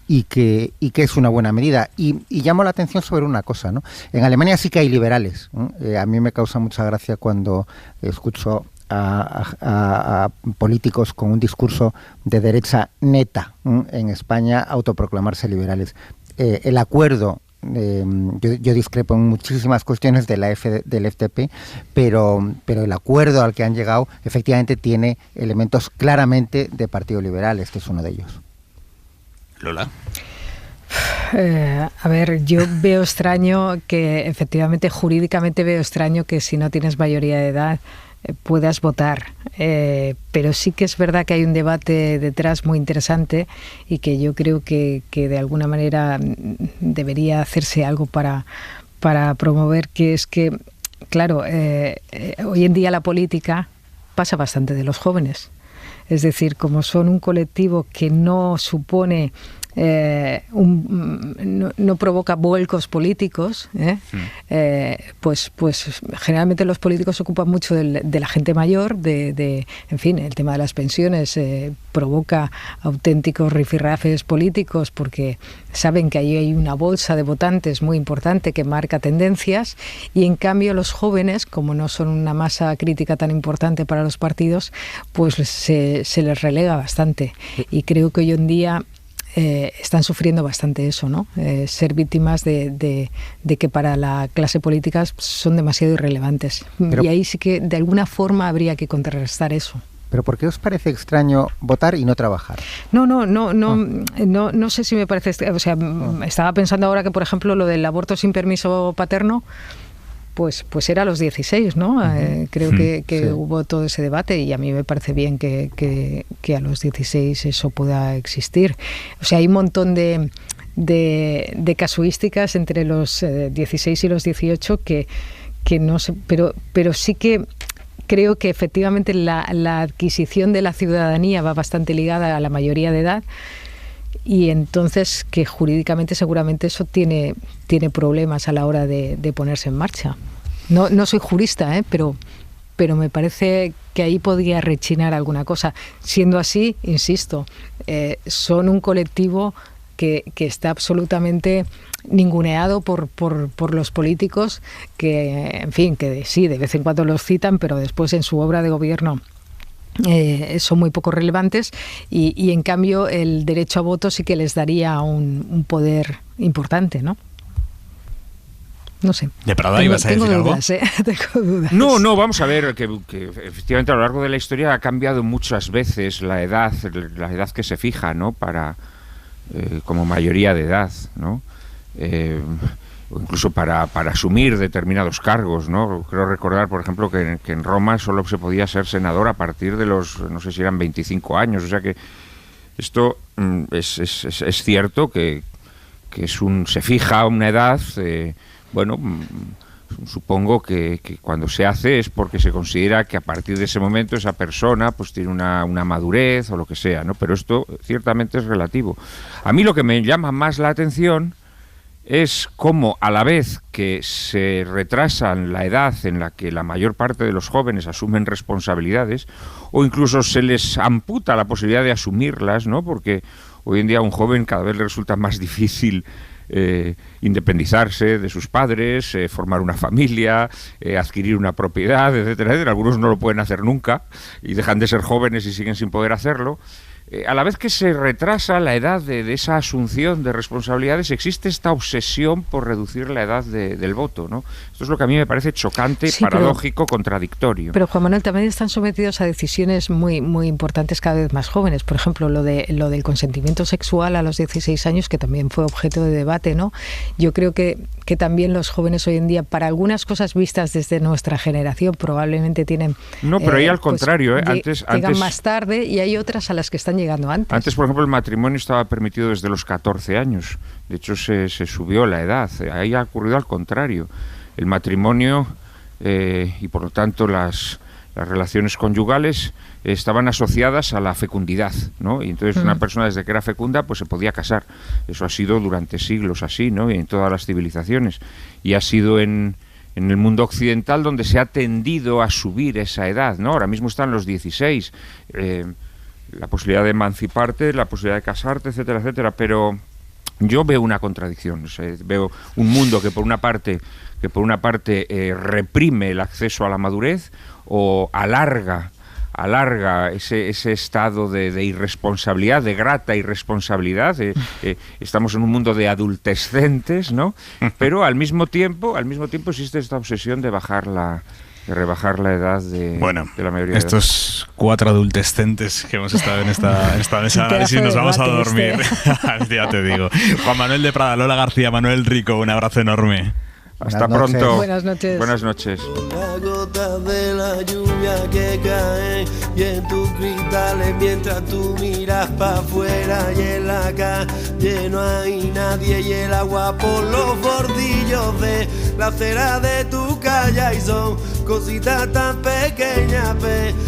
A: y que es una buena medida. Y llamo la atención sobre una cosa, ¿no? En Alemania sí que hay liberales, ¿no? A mí me causa mucha gracia cuando escucho a políticos con un discurso de derecha neta, ¿no? En España autoproclamarse liberales. El acuerdo, yo discrepo en muchísimas cuestiones del FDP, pero el acuerdo al que han llegado efectivamente tiene elementos claramente de Partido Liberal. Este es uno de ellos.
B: Lola.
T: A ver, yo veo extraño que efectivamente jurídicamente veo extraño que si no tienes mayoría de edad puedas votar, pero sí que es verdad que hay un debate detrás muy interesante y que yo creo que de alguna manera debería hacerse algo para promover, que es que, claro, hoy en día la política pasa bastante de los jóvenes, es decir, como son un colectivo que no supone no provoca vuelcos políticos, pues generalmente los políticos se ocupan mucho de la gente mayor, en fin, el tema de las pensiones provoca auténticos rifirrafes políticos porque saben que ahí hay una bolsa de votantes muy importante que marca tendencias, y en cambio los jóvenes, como no son una masa crítica tan importante para los partidos, pues se les relega bastante, y creo que hoy en día están sufriendo bastante eso, ¿no? Ser víctimas de que para la clase política son demasiado irrelevantes. Y ahí sí que de alguna forma habría que contrarrestar eso.
A: ¿Pero por qué os parece extraño votar y no trabajar?
T: No sé si me parece... O sea, estaba pensando ahora que, por ejemplo, lo del aborto sin permiso paterno, pues era a los 16, ¿no? Creo que sí, hubo todo ese debate, y a mí me parece bien que a los 16 eso pueda existir. O sea, hay un montón de casuísticas entre los 16 y los 18 que no sé, pero sí que creo que efectivamente la adquisición de la ciudadanía va bastante ligada a la mayoría de edad, y entonces que jurídicamente seguramente eso tiene problemas a la hora de ponerse en marcha. No soy jurista, pero me parece que ahí podría rechinar alguna cosa. Siendo así, insisto, son un colectivo que está absolutamente ninguneado por los políticos, que, en fin, que sí, de vez en cuando los citan, pero después en su obra de gobierno son muy poco relevantes, y en cambio el derecho a voto sí que les daría un poder importante, ¿no? No sé.
B: ¿De Prada ibas a decir algo?
T: Tengo dudas.
U: No, vamos a ver que efectivamente a lo largo de la historia ha cambiado muchas veces la edad que se fija, ¿no? Para como mayoría de edad, ¿no? O incluso para asumir determinados cargos, ¿no? Creo recordar, por ejemplo, que en Roma solo se podía ser senador a partir de los, no sé si eran 25 años, o sea que esto es cierto que se fija una edad, bueno, supongo que cuando se hace es porque se considera que a partir de ese momento esa persona pues tiene una madurez o lo que sea, ¿no? Pero esto ciertamente es relativo. A mí lo que me llama más la atención es cómo, a la vez que se retrasan la edad en la que la mayor parte de los jóvenes asumen responsabilidades, o incluso se les amputa la posibilidad de asumirlas, ¿no? Porque hoy en día a un joven cada vez le resulta más difícil independizarse de sus padres, formar una familia, adquirir una propiedad, etcétera, etcétera. Algunos no lo pueden hacer nunca y dejan de ser jóvenes y siguen sin poder hacerlo. A la vez que se retrasa la edad de esa asunción de responsabilidades, existe esta obsesión por reducir la edad del voto, ¿no? Esto es lo que a mí me parece chocante, sí, paradójico, contradictorio.
T: Pero, Juan Manuel, también están sometidos a decisiones muy, muy importantes cada vez más jóvenes. Por ejemplo, lo del consentimiento sexual a los 16 años, que también fue objeto de debate, ¿no? Yo creo que también los jóvenes hoy en día, para algunas cosas vistas desde nuestra generación, probablemente tienen...
U: No, pero ahí al contrario, antes
T: llegan más tarde, y hay otras a las que están llegando antes.
U: Antes, por ejemplo, el matrimonio estaba permitido desde los 14 años. De hecho, se subió la edad. Ahí ha ocurrido al contrario. El matrimonio y, por lo tanto, las relaciones conyugales estaban asociadas a la fecundidad, ¿no? Y entonces una persona desde que era fecunda pues se podía casar. Eso ha sido durante siglos así, ¿no? Y en todas las civilizaciones. Y ha sido en en el mundo occidental donde se ha tendido a subir esa edad, ¿no? Ahora mismo están los 16, la posibilidad de emanciparte, la posibilidad de casarte, etcétera, etcétera, pero yo veo una contradicción, o sea, veo un mundo que por una parte reprime el acceso a la madurez o alarga ese estado de irresponsabilidad, de grata irresponsabilidad. Estamos en un mundo de adultescentes, ¿no? Pero al mismo tiempo existe esta obsesión de rebajar la edad de la mayoría de edad.
B: Estos 4 adultescentes que hemos estado en esta mesa de análisis nos vamos a dormir. Ya te digo. Juan Manuel de Prada, Lola García, Manuel Rico, un abrazo enorme.
U: Hasta pronto.
T: Buenas noches.
U: Buenas noches.
N: Las gotas de la lluvia que caen y en tus cristales mientras tú miras para afuera y en la calle no hay nadie y el agua por los bordillos de la acera de tu calle y son cositas tan pequeñas.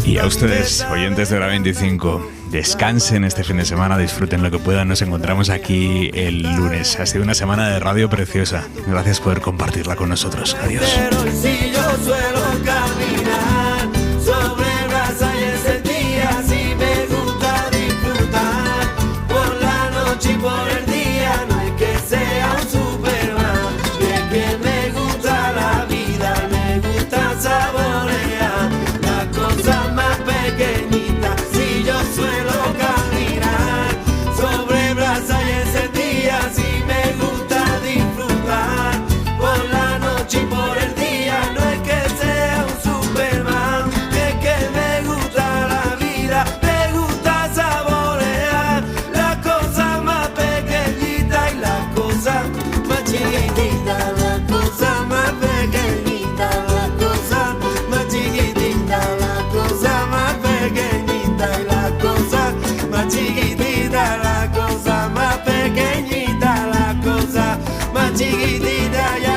B: Y a ustedes, oyentes de Hora 25, descansen este fin de semana, disfruten lo que puedan. Nos encontramos aquí el lunes. Ha sido una semana de radio preciosa. Gracias por compartirla con nosotros. Adiós.
N: Pero si yo suelo caminar sobre brasa y encendidas y me gusta disfrutar por la noche y por el día, no es que sea un Superman, es que me gusta la vida, me gusta saborear las cosas más pequeñitas. Si yo suelo caminar sobre brasa y encendidas y me gusta disfrutar por la noche y por el día, no es que sea un Superman, es que me gusta la vida, me gusta saborear las cosas más pequeñitas y las cosas más chiquititas, las cosas más pequeñitas, las cosas más chiquititas, las cosas más pequeñitas y las cosas más chiquititas, las cosas más pequeñitas, las cosas más chiquititas, ya.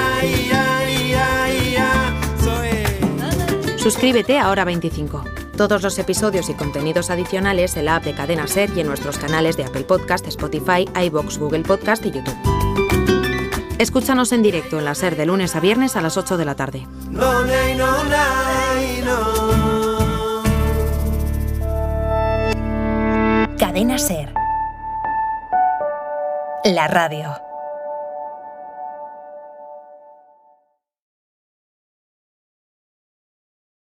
L: Suscríbete a Hora 25. Todos los episodios y contenidos adicionales en la app de Cadena SER y en nuestros canales de Apple Podcast, Spotify, iVoox, Google Podcast y YouTube. Escúchanos en directo en la SER de lunes a viernes a las 8 de la tarde.
M: Cadena SER. La radio.